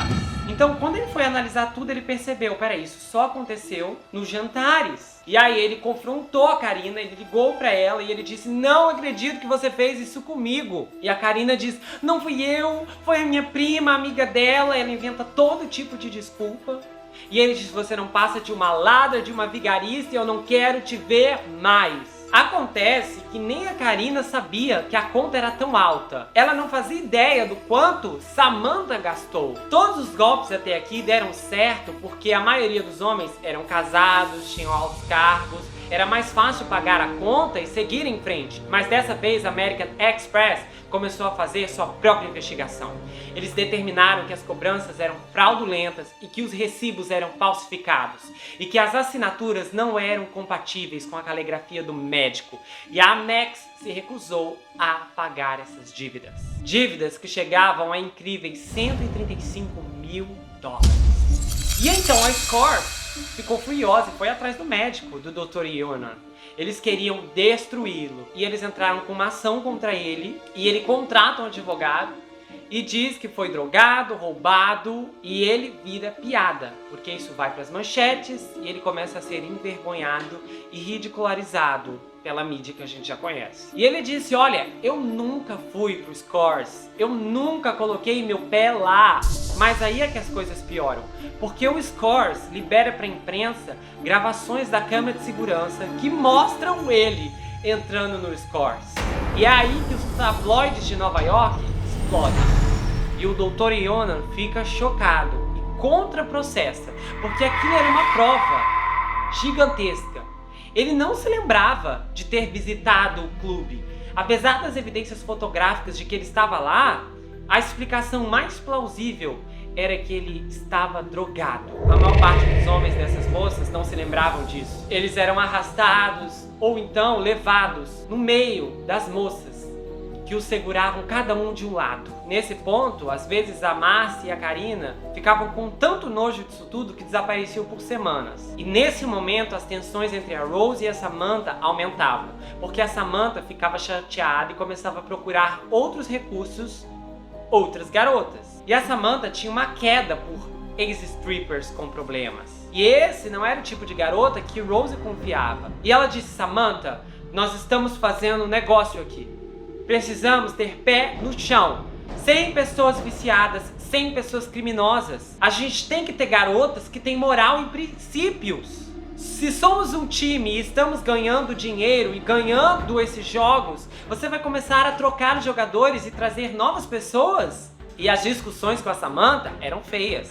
Então, quando ele foi analisar tudo, ele percebeu: peraí, isso só aconteceu nos jantares. E aí ele confrontou a Karina, ele ligou pra ela e ele disse: não acredito que você fez isso comigo. E a Karina diz: não fui eu, foi a minha prima, amiga dela. Ela inventa todo tipo de desculpa. E ele diz: você não passa de uma ladra, de uma vigarista, e eu não quero te ver mais. Acontece que nem a Karina sabia que a conta era tão alta. Ela não fazia ideia do quanto Samantha gastou. Todos os golpes até aqui deram certo porque a maioria dos homens eram casados, tinham altos cargos. Era mais fácil pagar a conta e seguir em frente. Mas dessa vez a American Express começou a fazer sua própria investigação. Eles determinaram que as cobranças eram fraudulentas e que os recibos eram falsificados e que as assinaturas não eram compatíveis com a caligrafia do médico. E a Amex se recusou a pagar essas dívidas. Dívidas que chegavam a incríveis $135 mil. mil. E então a Scores ficou furiosa e foi atrás do médico, do Dr. Yonan. Eles queriam destruí-lo e eles entraram com uma ação contra ele e ele contrata um advogado e diz que foi drogado, roubado e ele vira piada, porque isso vai para as manchetes e ele começa a ser envergonhado e ridicularizado pela mídia que a gente já conhece. E ele disse, olha, eu nunca fui pro Scores, eu nunca coloquei meu pé lá. Mas aí é que as coisas pioram, porque o Scores libera para a imprensa gravações da câmera de segurança que mostram ele entrando no Scores. E é aí que os tabloides de Nova York explodem. E o Dr. Yonan fica chocado e contra-processa, porque aquilo era uma prova gigantesca. Ele não se lembrava de ter visitado o clube. Apesar das evidências fotográficas de que ele estava lá, a explicação mais plausível era que ele estava drogado. A maior parte dos homens dessas moças não se lembravam disso. Eles eram arrastados ou então levados no meio das moças, que os seguravam cada um de um lado. Nesse ponto, às vezes a Márcia e a Karina ficavam com tanto nojo disso tudo que desapareciam por semanas. E nesse momento as tensões entre a Rose e a Samantha aumentavam, porque a Samantha ficava chateada e começava a procurar outros recursos, outras garotas. E a Samantha tinha uma queda por ex-strippers com problemas. E esse não era o tipo de garota que Rose confiava. E ela disse, Samantha, nós estamos fazendo um negócio aqui. Precisamos ter pé no chão, sem pessoas viciadas, sem pessoas criminosas. A gente tem que ter garotas que têm moral e princípios. Se somos um time e estamos ganhando dinheiro e ganhando esses jogos, você vai começar a trocar os jogadores e trazer novas pessoas? E as discussões com a Samantha eram feias,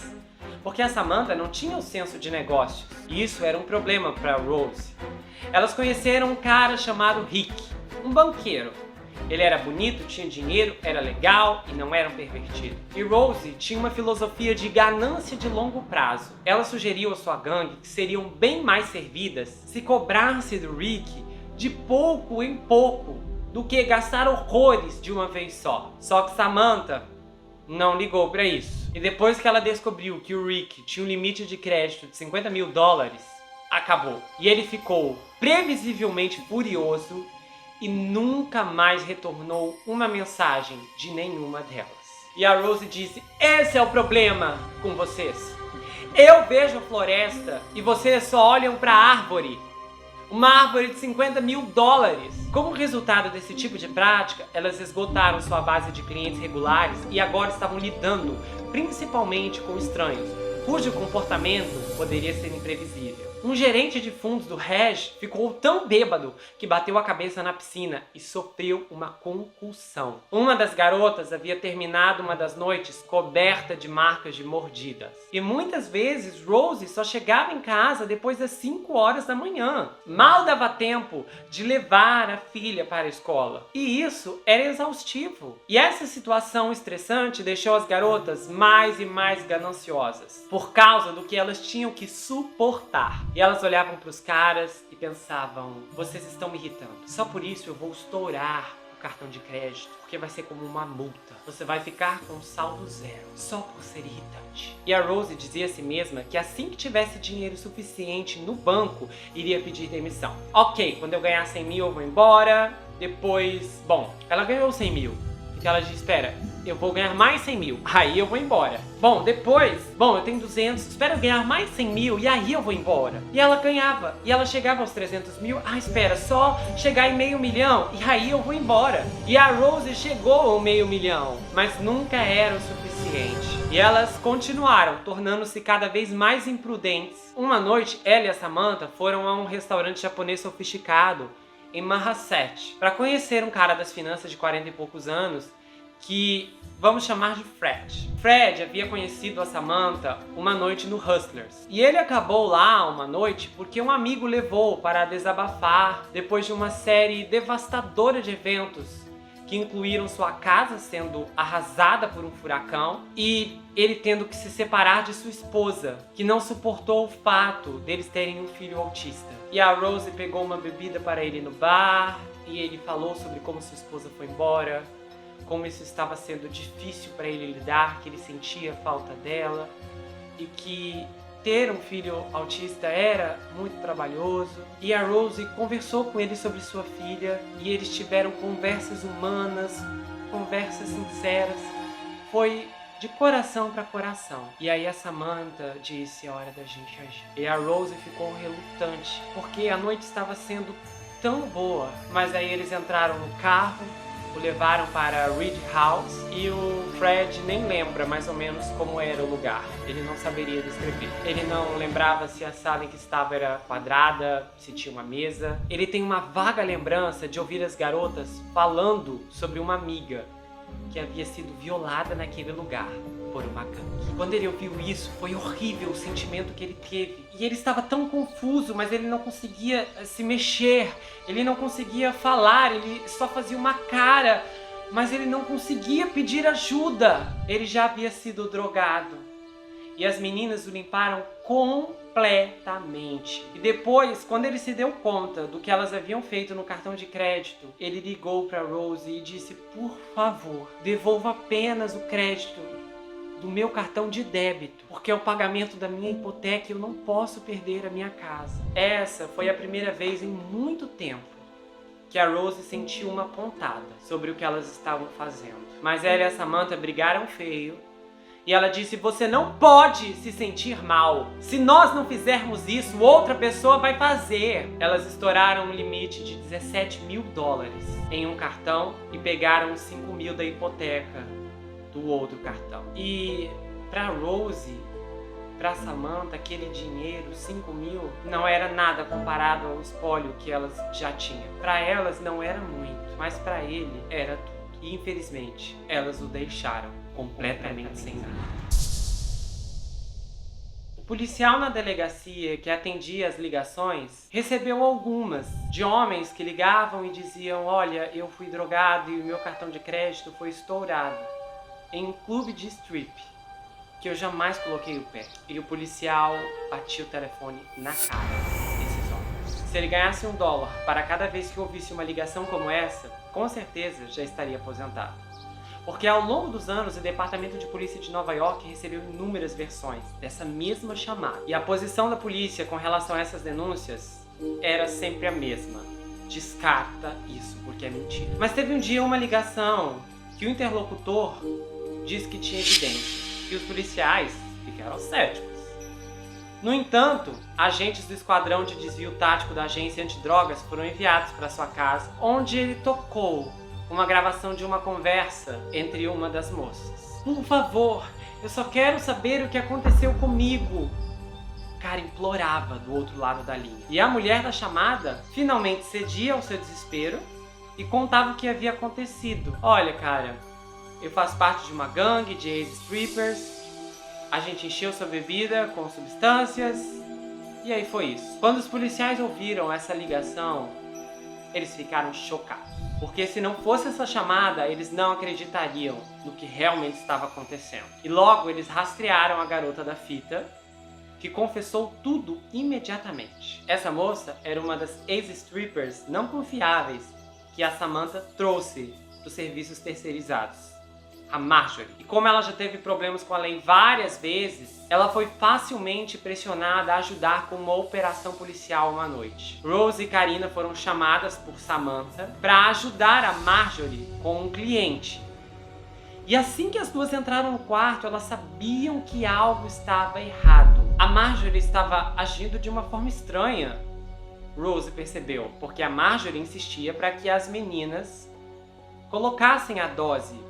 porque a Samantha não tinha o senso de negócios. E isso era um problema para Rose. Elas conheceram um cara chamado Rick, um banqueiro. Ele era bonito, tinha dinheiro, era legal e não era um pervertido. E Rose tinha uma filosofia de ganância de longo prazo. Ela sugeriu à sua gangue que seriam bem mais servidas se cobrasse do Rick de pouco em pouco do que gastar horrores de uma vez só. Só que Samantha não ligou para isso. E depois que ela descobriu que o Rick tinha um limite de crédito de $50 mil, acabou. E ele ficou previsivelmente furioso e nunca mais retornou uma mensagem de nenhuma delas. E a Rose disse, esse é o problema com vocês. Eu vejo a floresta e vocês só olham para a árvore. Uma árvore de $50 mil. Como resultado desse tipo de prática, elas esgotaram sua base de clientes regulares e agora estavam lidando principalmente com estranhos, cujo comportamento poderia ser imprevisível. Um gerente de fundos do Reg ficou tão bêbado que bateu a cabeça na piscina e sofreu uma concussão. Uma das garotas havia terminado uma das noites coberta de marcas de mordidas. E muitas vezes Rose só chegava em casa depois das 5 horas da manhã. Mal dava tempo de levar a filha para a escola. E isso era exaustivo. E essa situação estressante deixou as garotas mais e mais gananciosas, por causa do que elas tinham que suportar. E elas olhavam para os caras e pensavam, vocês estão me irritando. Só por isso eu vou estourar o cartão de crédito, porque vai ser como uma multa. Você vai ficar com um saldo zero, só por ser irritante. E a Rose dizia a si mesma que assim que tivesse dinheiro suficiente no banco, iria pedir demissão. Ok, quando eu ganhar 100 mil eu vou embora. Depois, bom, ela ganhou 100 mil. Então ela diz, espera, eu vou ganhar mais 100 mil, aí eu vou embora. Bom, depois, eu tenho 200, espera eu ganhar mais 100 mil e aí eu vou embora. E ela ganhava, e ela chegava aos 300 mil, espera, só chegar em $500 mil e aí eu vou embora. E a Rose chegou ao $500 mil, mas nunca era o suficiente. E elas continuaram, tornando-se cada vez mais imprudentes. Uma noite, ela e a Samantha foram a um restaurante japonês sofisticado em Manhasset, para conhecer um cara das finanças de 40 e poucos anos que vamos chamar de Fred. Fred havia conhecido a Samantha uma noite no Hustlers. E ele acabou lá uma noite porque um amigo levou para desabafar depois de uma série devastadora de eventos que incluíram sua casa sendo arrasada por um furacão e ele tendo que se separar de sua esposa, que não suportou o fato deles terem um filho autista. E a Rose pegou uma bebida para ele no bar e ele falou sobre como sua esposa foi embora, como isso estava sendo difícil para ele lidar, que ele sentia falta dela e que ter um filho autista era muito trabalhoso. E a Rose conversou com ele sobre sua filha e eles tiveram conversas humanas, conversas sinceras. Foi de coração para coração. E aí a Samantha disse: é hora da gente agir. E a Rose ficou relutante, porque a noite estava sendo tão boa. Mas aí eles entraram no carro, o levaram para Reed House e o Fred nem lembra mais ou menos como era o lugar. Ele não saberia descrever. Ele não lembrava se a sala em que estava era quadrada, se tinha uma mesa. Ele tem uma vaga lembrança de ouvir as garotas falando sobre uma amiga que havia sido violada naquele lugar por uma gangue. Quando ele ouviu isso, foi horrível o sentimento que ele teve. E ele estava tão confuso, mas ele não conseguia se mexer, ele não conseguia falar, ele só fazia uma cara, mas ele não conseguia pedir ajuda. Ele já havia sido drogado. E as meninas o limparam completamente. E depois, quando ele se deu conta do que elas haviam feito no cartão de crédito, ele ligou para Rose e disse: por favor, devolva apenas o crédito do meu cartão de débito, porque é o pagamento da minha hipoteca e eu não posso perder a minha casa. Essa foi a primeira vez em muito tempo que a Rose sentiu uma pontada sobre o que elas estavam fazendo. Mas ela e a Samantha brigaram feio. E ela disse: você não pode se sentir mal. Se nós não fizermos isso, outra pessoa vai fazer. Elas estouraram um limite de $17 mil em um cartão e pegaram os 5 mil da hipoteca do outro cartão. E pra Rose, pra Samantha, aquele dinheiro, 5 mil, não era nada comparado ao espólio que elas já tinham. Pra elas não era muito, mas pra ele era tudo. E infelizmente, elas o deixaram completamente sem nada. O policial na delegacia que atendia as ligações recebeu algumas de homens que ligavam e diziam: olha, eu fui drogado e o meu cartão de crédito foi estourado em um clube de strip que eu jamais coloquei o pé. E o policial batia o telefone na cara desses homens. Se ele ganhasse $1 para cada vez que ouvisse uma ligação como essa, com certeza já estaria aposentado. Porque ao longo dos anos, o Departamento de Polícia de Nova York recebeu inúmeras versões dessa mesma chamada. E a posição da polícia com relação a essas denúncias era sempre a mesma: descarta isso porque é mentira. Mas teve um dia uma ligação que o interlocutor disse que tinha evidência, e os policiais ficaram céticos. No entanto, agentes do esquadrão de desvio tático da agência antidrogas foram enviados para sua casa, onde ele tocou uma gravação de uma conversa entre uma das moças. Por favor, eu só quero saber o que aconteceu comigo. O cara implorava do outro lado da linha. E a mulher da chamada finalmente cedia ao seu desespero e contava o que havia acontecido. Olha, cara, eu faço parte de uma gangue de ex-strippers. A gente encheu sua bebida com substâncias. E aí foi isso. Quando os policiais ouviram essa ligação, eles ficaram chocados. Porque se não fosse essa chamada, eles não acreditariam no que realmente estava acontecendo. E logo eles rastrearam a garota da fita, que confessou tudo imediatamente. Essa moça era uma das ex-strippers não confiáveis que a Samantha trouxe dos serviços terceirizados, a Marjorie. E como ela já teve problemas com a lei várias vezes, ela foi facilmente pressionada a ajudar com uma operação policial uma noite. Rose e Karina foram chamadas por Samantha para ajudar a Marjorie com um cliente. E assim que as duas entraram no quarto, elas sabiam que algo estava errado. A Marjorie estava agindo de uma forma estranha. Rose percebeu, porque a Marjorie insistia para que as meninas colocassem a dose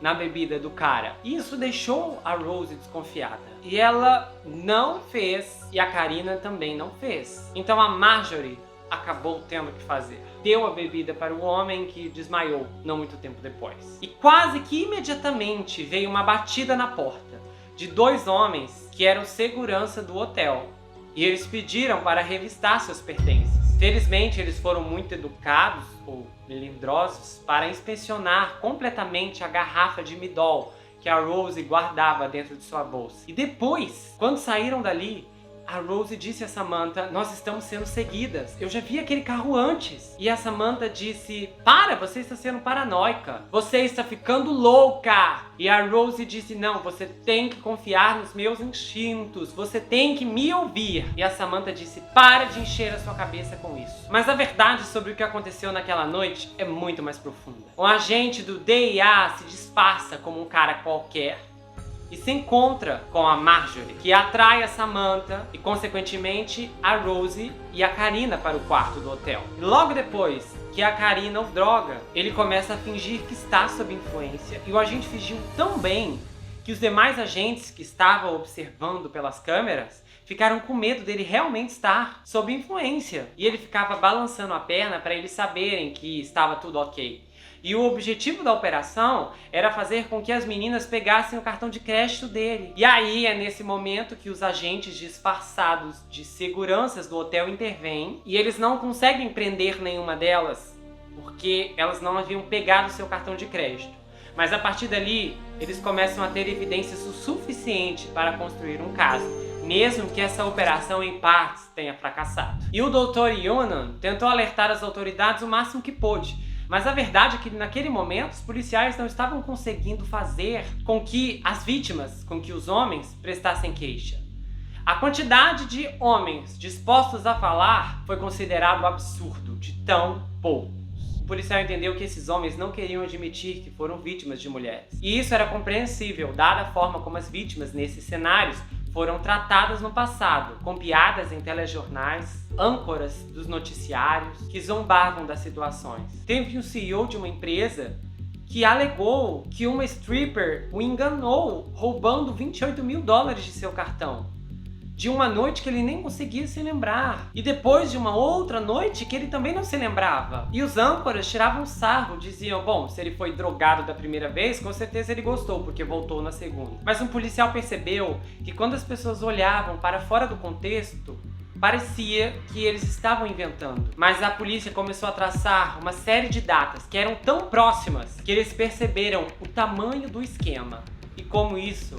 na bebida do cara. Isso deixou a Rose desconfiada. E ela não fez, e a Karina também não fez. Então a Marjorie acabou tendo que fazer. Deu a bebida para o homem, que desmaiou não muito tempo depois. E quase que imediatamente veio uma batida na porta de 2 homens que eram segurança do hotel. E eles pediram para revistar seus pertences. Felizmente, eles foram muito educados, ou melindrosos, para inspecionar completamente a garrafa de Midol que a Rose guardava dentro de sua bolsa. E depois, quando saíram dali, a Rose disse a Samantha: nós estamos sendo seguidas. Eu já vi aquele carro antes. E a Samantha disse: para, você está sendo paranoica. Você está ficando louca. E a Rose disse: não, você tem que confiar nos meus instintos. Você tem que me ouvir. E a Samantha disse: para de encher a sua cabeça com isso. Mas a verdade sobre o que aconteceu naquela noite é muito mais profunda. Um agente do DEA se disfarça como um cara qualquer e se encontra com a Marjorie, que atrai a Samantha e, consequentemente, a Rose e a Karina para o quarto do hotel. E logo depois que a Karina o droga, ele começa a fingir que está sob influência, e o agente fingiu tão bem que os demais agentes que estavam observando pelas câmeras ficaram com medo dele realmente estar sob influência. E ele ficava balançando a perna para eles saberem que estava tudo ok. E o objetivo da operação era fazer com que as meninas pegassem o cartão de crédito dele. E aí é nesse momento que os agentes disfarçados de seguranças do hotel intervêm e eles não conseguem prender nenhuma delas porque elas não haviam pegado seu cartão de crédito. Mas a partir dali, eles começam a ter evidências o suficiente para construir um caso, mesmo que essa operação em partes tenha fracassado. E o Dr. Yonan tentou alertar as autoridades o máximo que pôde. Mas a verdade é que naquele momento os policiais não estavam conseguindo fazer com que as vítimas, com que os homens prestassem queixa. A quantidade de homens dispostos a falar foi considerado absurdo, de tão poucos. O policial entendeu que esses homens não queriam admitir que foram vítimas de mulheres. E isso era compreensível, dada a forma como as vítimas nesses cenários foram tratadas no passado, com piadas em telejornais, âncoras dos noticiários que zombavam das situações. Teve um CEO de uma empresa que alegou que uma stripper o enganou, roubando $28 mil de seu cartão, de uma noite que ele nem conseguia se lembrar, e depois de uma outra noite que ele também não se lembrava. E os âncoras tiravam sarro, diziam: bom, se ele foi drogado da primeira vez, com certeza ele gostou, porque voltou na segunda. Mas um policial percebeu que quando as pessoas olhavam para fora do contexto, parecia que eles estavam inventando. Mas a polícia começou a traçar uma série de datas que eram tão próximas que eles perceberam o tamanho do esquema e como isso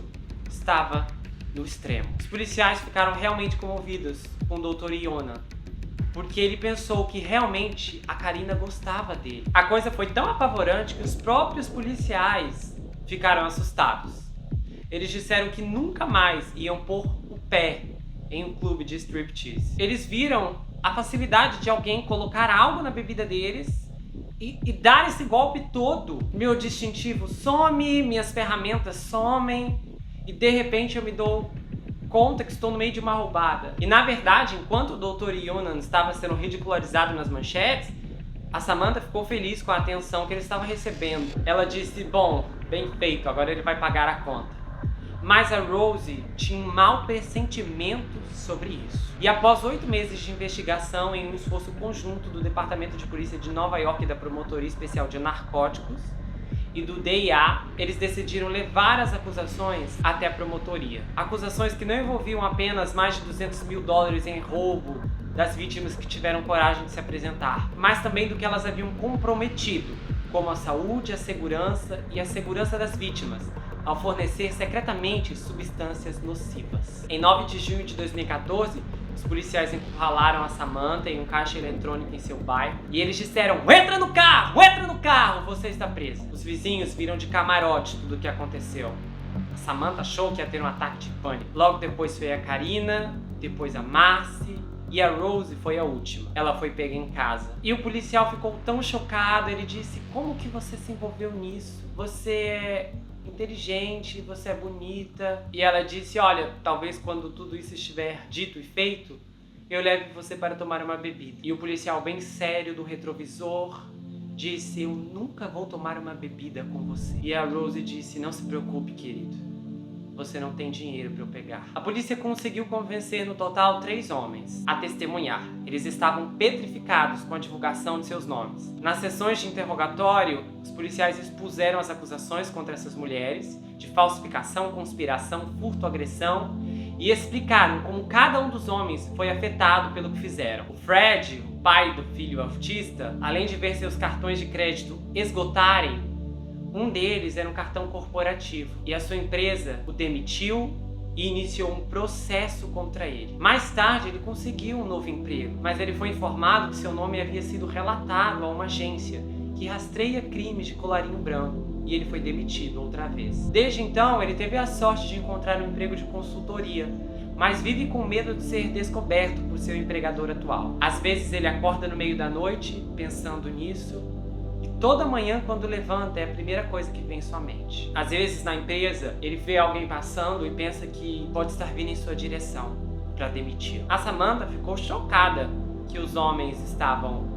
estava no extremo. Os policiais ficaram realmente comovidos com o Dr. Yonan, porque ele pensou que realmente a Karina gostava dele. A coisa foi tão apavorante que os próprios policiais ficaram assustados. Eles disseram que nunca mais iam pôr o pé em um clube de striptease. Eles viram a facilidade de alguém colocar algo na bebida deles e dar esse golpe todo. Meu distintivo some, minhas ferramentas somem, e de repente eu me dou conta que estou no meio de uma roubada. E na verdade, enquanto o Dr. Yonan estava sendo ridicularizado nas manchetes, a Samantha ficou feliz com a atenção que ele estava recebendo. Ela disse: bom, bem feito, agora ele vai pagar a conta. Mas a Rose tinha um mau pressentimento sobre isso. E após 8 meses de investigação em um esforço conjunto do Departamento de Polícia de Nova York e da Promotoria Especial de Narcóticos e do DEA, eles decidiram levar as acusações até a promotoria. Acusações que não envolviam apenas mais de $200 mil em roubo das vítimas que tiveram coragem de se apresentar, mas também do que elas haviam comprometido, como a saúde, a segurança e a segurança das vítimas, ao fornecer secretamente substâncias nocivas. Em 9 de junho de 2014, os policiais encurralaram a Samantha em um caixa eletrônico em seu bairro e eles disseram: entra no carro, você está presa. Os vizinhos viram de camarote tudo o que aconteceu. A Samantha achou que ia ter um ataque de pânico. Logo depois foi a Karina, depois a Marcy e a Rose foi a última. Ela foi pega em casa. E o policial ficou tão chocado, ele disse: como que você se envolveu nisso? Você é inteligente, você é bonita. E ela disse: olha, talvez quando tudo isso estiver dito e feito, eu leve você para tomar uma bebida. E o policial, bem sério do retrovisor, disse: eu nunca vou tomar uma bebida com você. E a Rose disse: não se preocupe, querido, você não tem dinheiro para eu pegar. A polícia conseguiu convencer no total 3 homens a testemunhar. Eles estavam petrificados com a divulgação de seus nomes. Nas sessões de interrogatório, os policiais expuseram as acusações contra essas mulheres de falsificação, conspiração, furto, agressão e explicaram como cada um dos homens foi afetado pelo que fizeram. O Fred, o pai do filho autista, além de ver seus cartões de crédito esgotarem, um deles era um cartão corporativo e a sua empresa o demitiu e iniciou um processo contra ele. Mais tarde, ele conseguiu um novo emprego, mas ele foi informado que seu nome havia sido relatado a uma agência que rastreia crimes de colarinho branco, e ele foi demitido outra vez. Desde então, ele teve a sorte de encontrar um emprego de consultoria, mas vive com medo de ser descoberto por seu empregador atual. Às vezes ele acorda no meio da noite pensando nisso, e toda manhã quando levanta é a primeira coisa que vem em sua mente. Às vezes na empresa ele vê alguém passando e pensa que pode estar vindo em sua direção para demitir. A Samantha ficou chocada que os homens estavam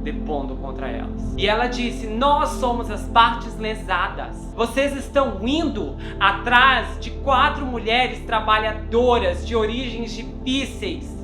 depondo contra elas. E ela disse: nós somos as partes lesadas. Vocês estão indo atrás de 4 mulheres trabalhadoras de origens difíceis.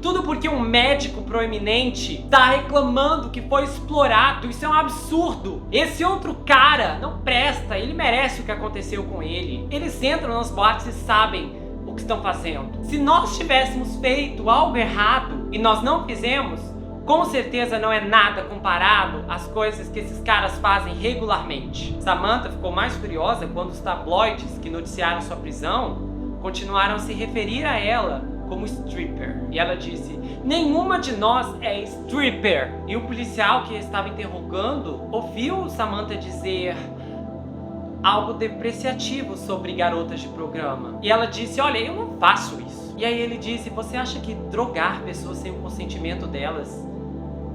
Tudo porque um médico proeminente está reclamando que foi explorado. Isso é um absurdo. Esse outro cara não presta, ele merece o que aconteceu com ele. Eles entram nas boates e sabem o que estão fazendo. Se nós tivéssemos feito algo errado e nós não fizemos, com certeza não é nada comparado às coisas que esses caras fazem regularmente. Samantha ficou mais furiosa quando os tabloides que noticiaram sua prisão continuaram a se referir a ela como stripper. E ela disse: nenhuma de nós é stripper. E o policial que estava interrogando ouviu Samantha dizer algo depreciativo sobre garotas de programa. E ela disse: olha, eu não faço isso. E aí ele disse: você acha que drogar pessoas sem o consentimento delas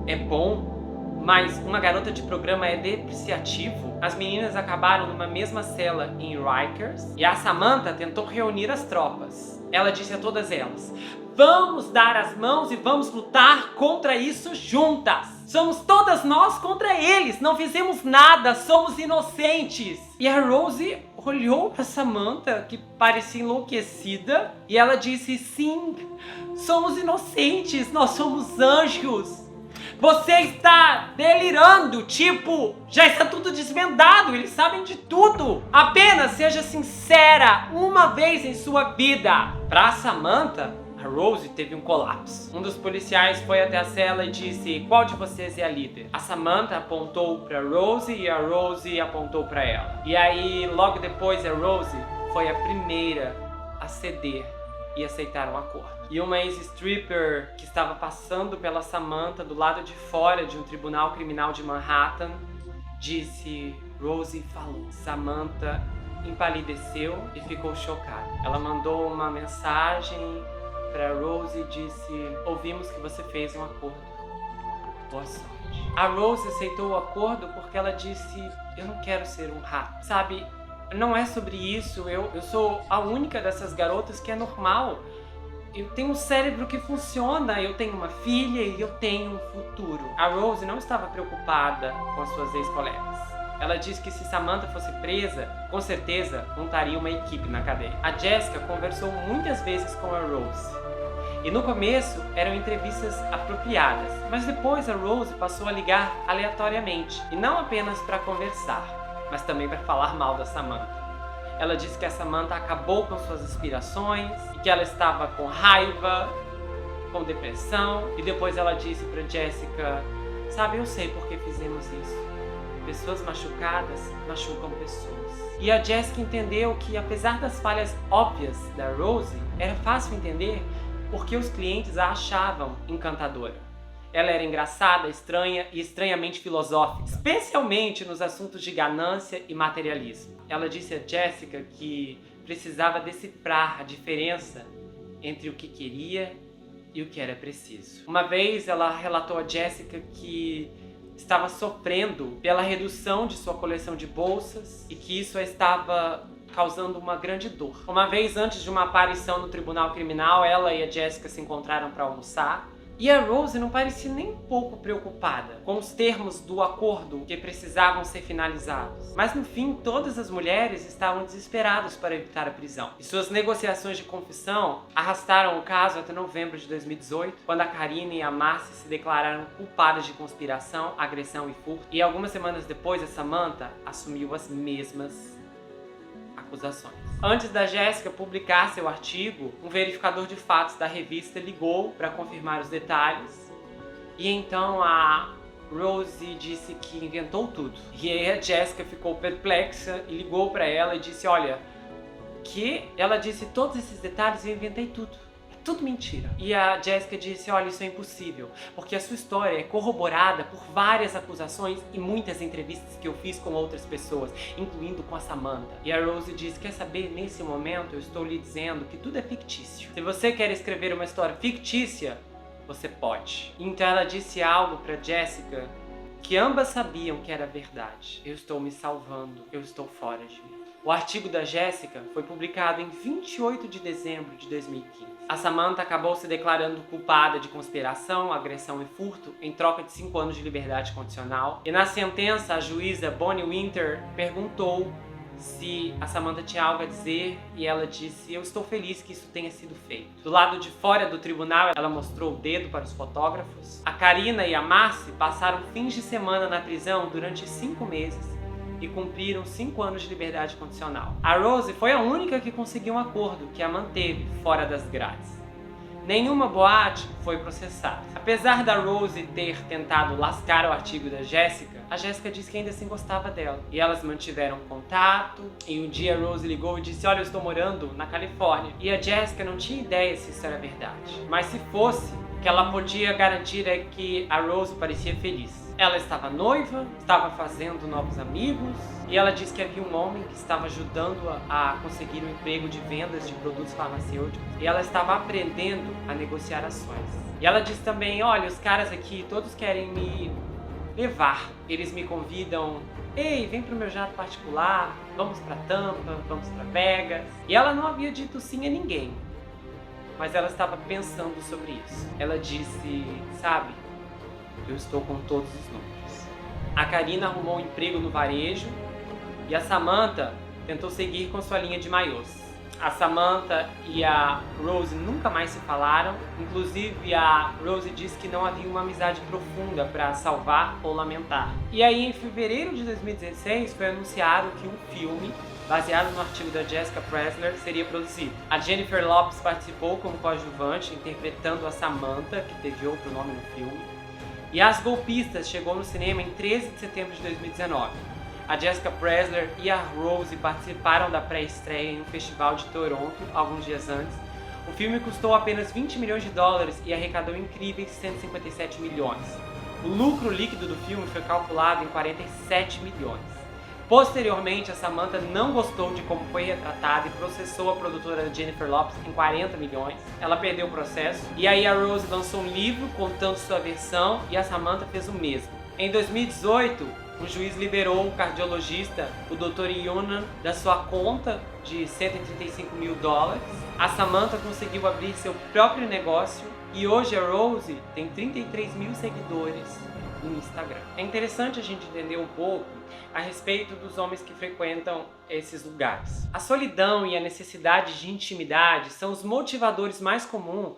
é bom, mas uma garota de programa é depreciativo? As meninas acabaram numa mesma cela em Rikers e a Samantha tentou reunir as tropas. Ela disse a todas elas: vamos dar as mãos e vamos lutar contra isso juntas. Somos todas nós contra eles, não fizemos nada, somos inocentes. E a Rosie olhou para Samantha, que parecia enlouquecida, e ela disse: sim, somos inocentes, nós somos anjos. Você está delirando, tipo, já está tudo desvendado, eles sabem de tudo. Apenas seja sincera uma vez em sua vida. Para Samantha, a Rosie teve um colapso. Um dos policiais foi até a cela e disse: qual de vocês é a líder? A Samantha apontou para Rosie e a Rosie apontou para ela. E aí, logo depois, a Rosie foi a primeira a ceder e aceitar um acordo. E uma ex-stripper que estava passando pela Samantha do lado de fora de um tribunal criminal de Manhattan disse: Rosie falou. Samantha empalideceu e ficou chocada. Ela mandou uma mensagem para Rosie e disse: ouvimos que você fez um acordo. Boa sorte. A Rosie aceitou o acordo porque ela disse: eu não quero ser um rato. Sabe, não é sobre isso. Eu sou a única dessas garotas que é normal. Eu tenho um cérebro que funciona, eu tenho uma filha e eu tenho um futuro. A Rosie não estava preocupada com as suas ex-colegas. Ela disse que se Samantha fosse presa, com certeza montaria uma equipe na cadeia. A Jessica conversou muitas vezes com a Rosie. E no começo eram entrevistas apropriadas, mas depois a Rosie passou a ligar aleatoriamente. E não apenas para conversar, mas também para falar mal da Samantha. Ela disse que a Samantha acabou com suas aspirações e que ela estava com raiva, com depressão. E depois ela disse para Jessica: sabe, eu sei por que fizemos isso. Pessoas machucadas machucam pessoas. E a Jessica entendeu que, apesar das falhas óbvias da Rosie, era fácil entender porque os clientes a achavam encantadora. Ela era engraçada, estranha e estranhamente filosófica, especialmente nos assuntos de ganância e materialismo. Ela disse a Jessica que precisava decifrar a diferença entre o que queria e o que era preciso. Uma vez ela relatou a Jessica que estava sofrendo pela redução de sua coleção de bolsas e que isso a estava causando uma grande dor. Uma vez, antes de uma aparição no tribunal criminal, ela e a Jessica se encontraram para almoçar. E a Rosie não parecia nem um pouco preocupada com os termos do acordo que precisavam ser finalizados. Mas no fim, todas as mulheres estavam desesperadas para evitar a prisão. E suas negociações de confissão arrastaram o caso até novembro de 2018, quando a Karine e a Marcy se declararam culpadas de conspiração, agressão e furto. E algumas semanas depois, a Samantha assumiu as mesmas acusações. Antes da Jessica publicar seu artigo, um verificador de fatos da revista ligou para confirmar os detalhes. E então a Rosie disse que inventou tudo. E aí a Jessica ficou perplexa e ligou para ela e disse: olha, Que? Ela disse, todos esses detalhes eu inventei tudo. É tudo mentira. E a Jessica disse, olha, isso é impossível, porque a sua história é corroborada por várias acusações e muitas entrevistas que eu fiz com outras pessoas, incluindo com a Samantha. E a Rose disse, quer saber, nesse momento eu estou lhe dizendo que tudo é fictício. Se você quer escrever uma história fictícia, você pode. Então ela disse algo pra Jessica que ambas sabiam que era verdade. Eu estou me salvando, eu estou fora de mim. O artigo da Jessica foi publicado em 28 de dezembro de 2015. A Samantha acabou se declarando culpada de conspiração, agressão e furto em troca de 5 anos de liberdade condicional. E na sentença, a juíza Bonnie Winter perguntou se a Samantha tinha algo a dizer e ela disse, eu estou feliz que isso tenha sido feito. Do lado de fora do tribunal, ela mostrou o dedo para os fotógrafos. A Karina e a Marcy passaram fins de semana na prisão durante 5 meses e cumpriram 5 anos de liberdade condicional. A Rose foi a única que conseguiu um acordo que a manteve fora das grades. Nenhuma boate foi processada. Apesar da Rose ter tentado lascar o artigo da Jessica, a Jessica disse que ainda assim gostava dela. E elas mantiveram contato, e um dia a Rose ligou e disse, olha, eu estou morando na Califórnia. E a Jessica não tinha ideia se isso era verdade. Mas se fosse, o que ela podia garantir é que a Rose parecia feliz. Ela estava noiva, estava fazendo novos amigos, e ela disse que havia um homem que estava ajudando-a a conseguir um emprego de vendas de produtos farmacêuticos, e ela estava aprendendo a negociar ações. E ela disse também, olha, os caras aqui todos querem me levar. Eles me convidam, ei, vem pro meu jato particular, vamos pra Tampa, vamos pra Vegas. E ela não havia dito sim a ninguém, mas ela estava pensando sobre isso. Ela disse, sabe, eu estou com todos os números. A Karina arrumou um emprego no varejo e a Samantha tentou seguir com sua linha de maiôs. A Samantha e a Rose nunca mais se falaram, inclusive a Rose disse que não havia uma amizade profunda para salvar ou lamentar. E aí, em fevereiro de 2016, foi anunciado que um filme baseado no artigo da Jessica Pressler seria produzido. A Jennifer Lopez participou como coadjuvante, interpretando a Samantha, que teve outro nome no filme. E As Golpistas chegou no cinema em 13 de setembro de 2019. A Jessica Pressler e a Rose participaram da pré-estreia em um festival de Toronto, alguns dias antes. O filme custou apenas 20 milhões de dólares e arrecadou incríveis 157 milhões. O lucro líquido do filme foi calculado em 47 milhões. Posteriormente, a Samantha não gostou de como foi retratada e processou a produtora Jennifer Lopez em 40 milhões. Ela perdeu o processo. E aí a Rose lançou um livro contando sua versão e a Samantha fez o mesmo. Em 2018, um juiz liberou o cardiologista, o Dr. Yonan, da sua conta de 135 mil dólares. A Samantha conseguiu abrir seu próprio negócio e hoje a Rose tem 33 mil seguidores no Instagram. É interessante a gente entender um pouco a respeito dos homens que frequentam esses lugares. A solidão e a necessidade de intimidade são os motivadores mais comuns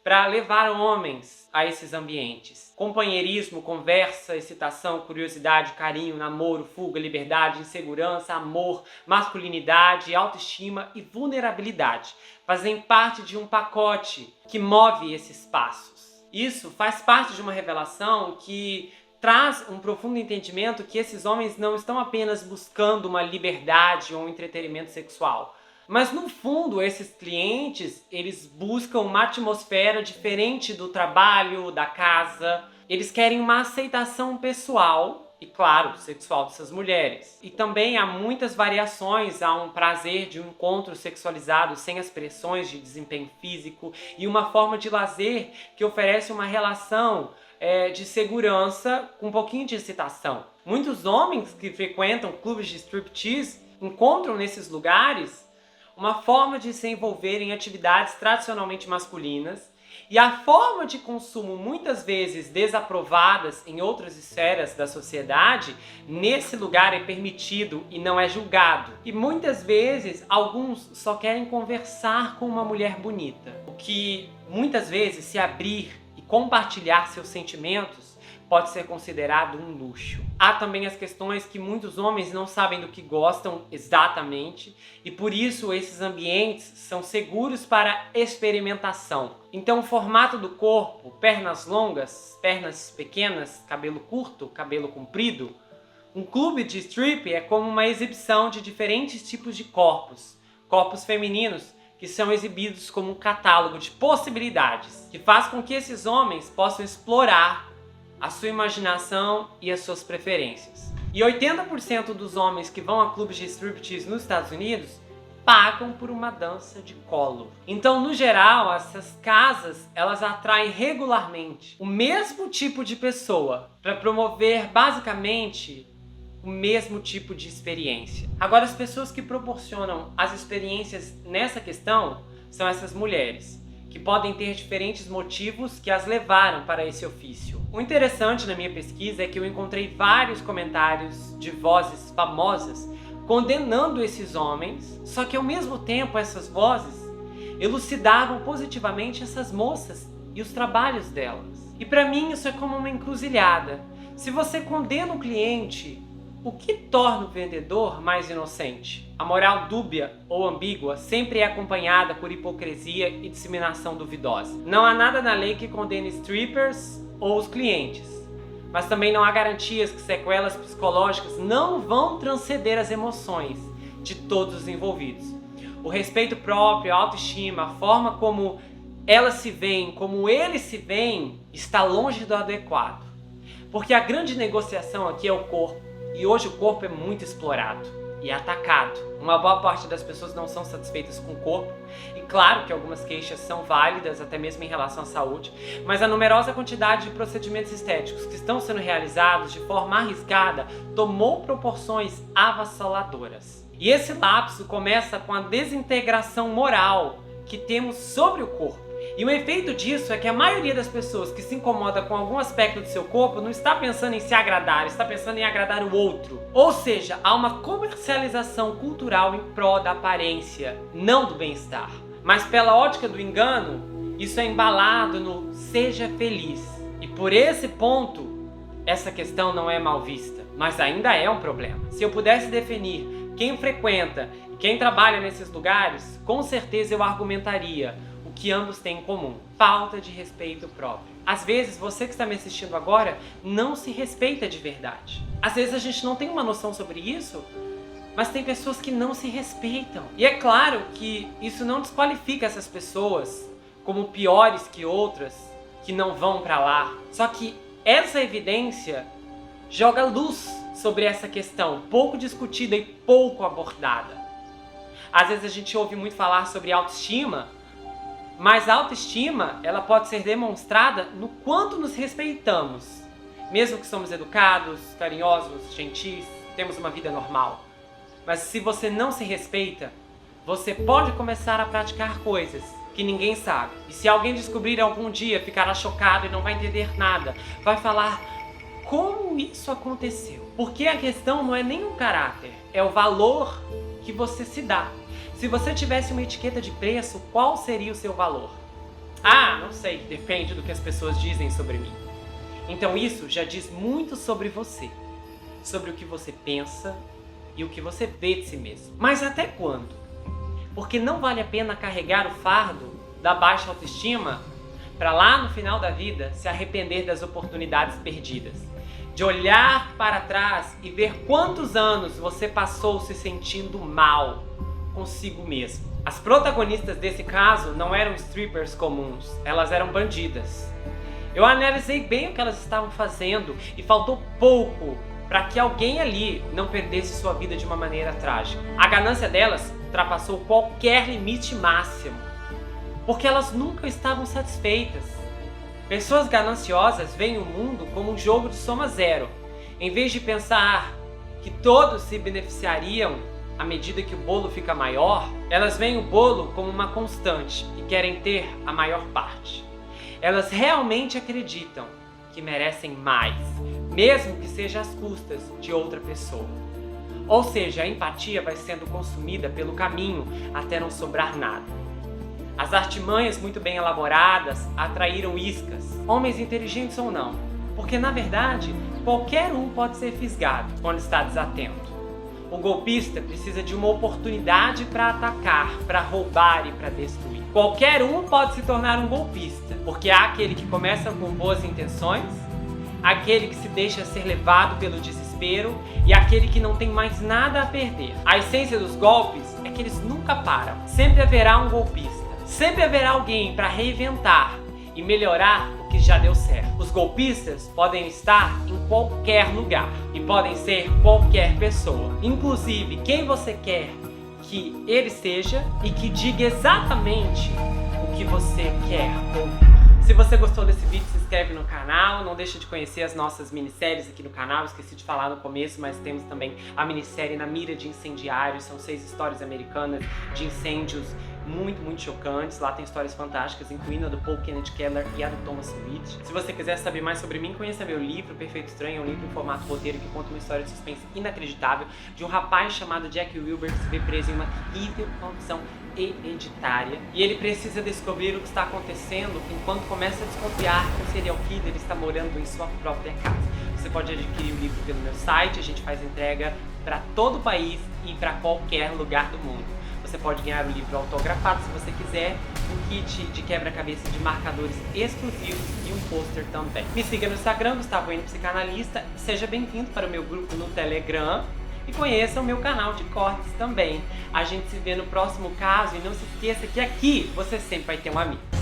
para levar homens a esses ambientes. Companheirismo, conversa, excitação, curiosidade, carinho, namoro, fuga, liberdade, insegurança, amor, masculinidade, autoestima e vulnerabilidade fazem parte de um pacote que move esses passos. Isso faz parte de uma revelação que traz um profundo entendimento que esses homens não estão apenas buscando uma liberdade ou um entretenimento sexual. Mas no fundo, esses clientes, eles buscam uma atmosfera diferente do trabalho, da casa. Eles querem uma aceitação pessoal e, claro, sexual dessas mulheres. E também há muitas variações a um prazer de um encontro sexualizado sem as pressões de desempenho físico e uma forma de lazer que oferece uma relação de segurança com um pouquinho de excitação. Muitos homens que frequentam clubes de striptease encontram nesses lugares uma forma de se envolver em atividades tradicionalmente masculinas e a forma de consumo muitas vezes desaprovadas em outras esferas da sociedade, nesse lugar é permitido e não é julgado. E muitas vezes alguns só querem conversar com uma mulher bonita, o que muitas vezes se abrir e compartilhar seus sentimentos pode ser considerado um luxo. Há também as questões que muitos homens não sabem do que gostam exatamente e por isso esses ambientes são seguros para experimentação. Então o formato do corpo, pernas longas, pernas pequenas, cabelo curto, cabelo comprido, um clube de strip é como uma exibição de diferentes tipos de corpos, corpos femininos que são exibidos como um catálogo de possibilidades, que faz com que esses homens possam explorar a sua imaginação e as suas preferências. E 80% dos homens que vão a clubes de striptease nos Estados Unidos pagam por uma dança de colo. Então, no geral, essas casas, elas atraem regularmente o mesmo tipo de pessoa para promover, basicamente, o mesmo tipo de experiência. Agora, as pessoas que proporcionam as experiências nessa questão são essas mulheres, que podem ter diferentes motivos que as levaram para esse ofício. O interessante na minha pesquisa é que eu encontrei vários comentários de vozes famosas condenando esses homens, só que ao mesmo tempo essas vozes elucidavam positivamente essas moças e os trabalhos delas. E para mim isso é como uma encruzilhada. Se você condena o cliente, o que torna o vendedor mais inocente? A moral dúbia ou ambígua sempre é acompanhada por hipocrisia e disseminação duvidosa. Não há nada na lei que condene strippers ou os clientes, mas também não há garantias que sequelas psicológicas não vão transcender as emoções de todos os envolvidos. O respeito próprio, a autoestima, a forma como elas se veem, como eles se veem, está longe do adequado. Porque a grande negociação aqui é o corpo, e hoje o corpo é muito explorado e atacado. Uma boa parte das pessoas não são satisfeitas com o corpo, e claro que algumas queixas são válidas, até mesmo em relação à saúde, mas a numerosa quantidade de procedimentos estéticos que estão sendo realizados de forma arriscada tomou proporções avassaladoras. E esse lapso começa com a desintegração moral que temos sobre o corpo. E o efeito disso é que a maioria das pessoas que se incomoda com algum aspecto do seu corpo não está pensando em se agradar, está pensando em agradar o outro. Ou seja, há uma comercialização cultural em prol da aparência, não do bem-estar. Mas pela ótica do engano, isso é embalado no seja feliz. E por esse ponto, essa questão não é mal vista, mas ainda é um problema. Se eu pudesse definir quem frequenta e quem trabalha nesses lugares, com certeza eu argumentaria o que ambos têm em comum: falta de respeito próprio. Às vezes, você que está me assistindo agora não se respeita de verdade. Às vezes a gente não tem uma noção sobre isso, mas tem pessoas que não se respeitam. E é claro que isso não desqualifica essas pessoas como piores que outras que não vão para lá. Só que essa evidência joga luz sobre essa questão pouco discutida e pouco abordada. Às vezes a gente ouve muito falar sobre autoestima, mas a autoestima, ela pode ser demonstrada no quanto nos respeitamos. Mesmo que somos educados, carinhosos, gentis, temos uma vida normal. Mas se você não se respeita, você pode começar a praticar coisas que ninguém sabe. E se alguém descobrir algum dia, ficará chocado e não vai entender nada. Vai falar: como isso aconteceu? Porque a questão não é nem o caráter, é o valor que você se dá. Se você tivesse uma etiqueta de preço, qual seria o seu valor? Ah, não sei, depende do que as pessoas dizem sobre mim. Então isso já diz muito sobre você, sobre o que você pensa e o que você vê de si mesmo. Mas até quando? Porque não vale a pena carregar o fardo da baixa autoestima para lá no final da vida se arrepender das oportunidades perdidas. De olhar para trás e ver quantos anos você passou se sentindo mal consigo mesmo. As protagonistas desse caso não eram strippers comuns, elas eram bandidas. Eu analisei bem o que elas estavam fazendo e faltou pouco para que alguém ali não perdesse sua vida de uma maneira trágica. A ganância delas ultrapassou qualquer limite máximo, porque elas nunca estavam satisfeitas. Pessoas gananciosas veem o mundo como um jogo de soma zero. Em vez de pensar que todos se beneficiariam à medida que o bolo fica maior, elas veem o bolo como uma constante e querem ter a maior parte. Elas realmente acreditam que merecem mais, mesmo que seja às custas de outra pessoa. Ou seja, a empatia vai sendo consumida pelo caminho até não sobrar nada. As artimanhas muito bem elaboradas atraíram iscas, homens inteligentes ou não, porque na verdade qualquer um pode ser fisgado quando está desatento. O golpista precisa de uma oportunidade para atacar, para roubar e para destruir. Qualquer um pode se tornar um golpista, porque há aquele que começa com boas intenções, aquele que se deixa ser levado pelo desespero, desespero e aquele que não tem mais nada a perder. A essência dos golpes é que eles nunca param. Sempre haverá um golpista. Sempre haverá alguém para reinventar e melhorar o que já deu certo. Os golpistas podem estar em qualquer lugar e podem ser qualquer pessoa. Inclusive quem você quer que ele seja e que diga exatamente o que você quer ouvir. Se você gostou desse vídeo, se inscreve no canal, não deixa de conhecer as nossas minisséries aqui no canal, esqueci de falar no começo, mas temos também a minissérie Na Mira de Incendiários, são 6 histórias americanas de incêndios muito chocantes, lá tem histórias fantásticas, incluindo a do Paul Kennedy Keller e a do Thomas Witt. Se você quiser saber mais sobre mim, conheça meu livro, Perfeito Estranho, é um livro em formato roteiro que conta uma história de suspense inacreditável de um rapaz chamado Jack Wilbur que se vê preso em uma terrível maldição hereditária e ele precisa descobrir o que está acontecendo enquanto começa a desconfiar que um serial killer está morando em sua própria casa. Você pode adquirir o livro pelo meu site, a gente faz entrega para todo o país e para qualquer lugar do mundo. Você pode ganhar o livro autografado se você quiser, um kit de quebra-cabeça de marcadores exclusivos e um pôster também. Me siga no Instagram, Gustavo N Psicanalista, seja bem-vindo para o meu grupo no Telegram e conheça o meu canal de cortes também. A gente se vê no próximo caso e não se esqueça que aqui você sempre vai ter um amigo.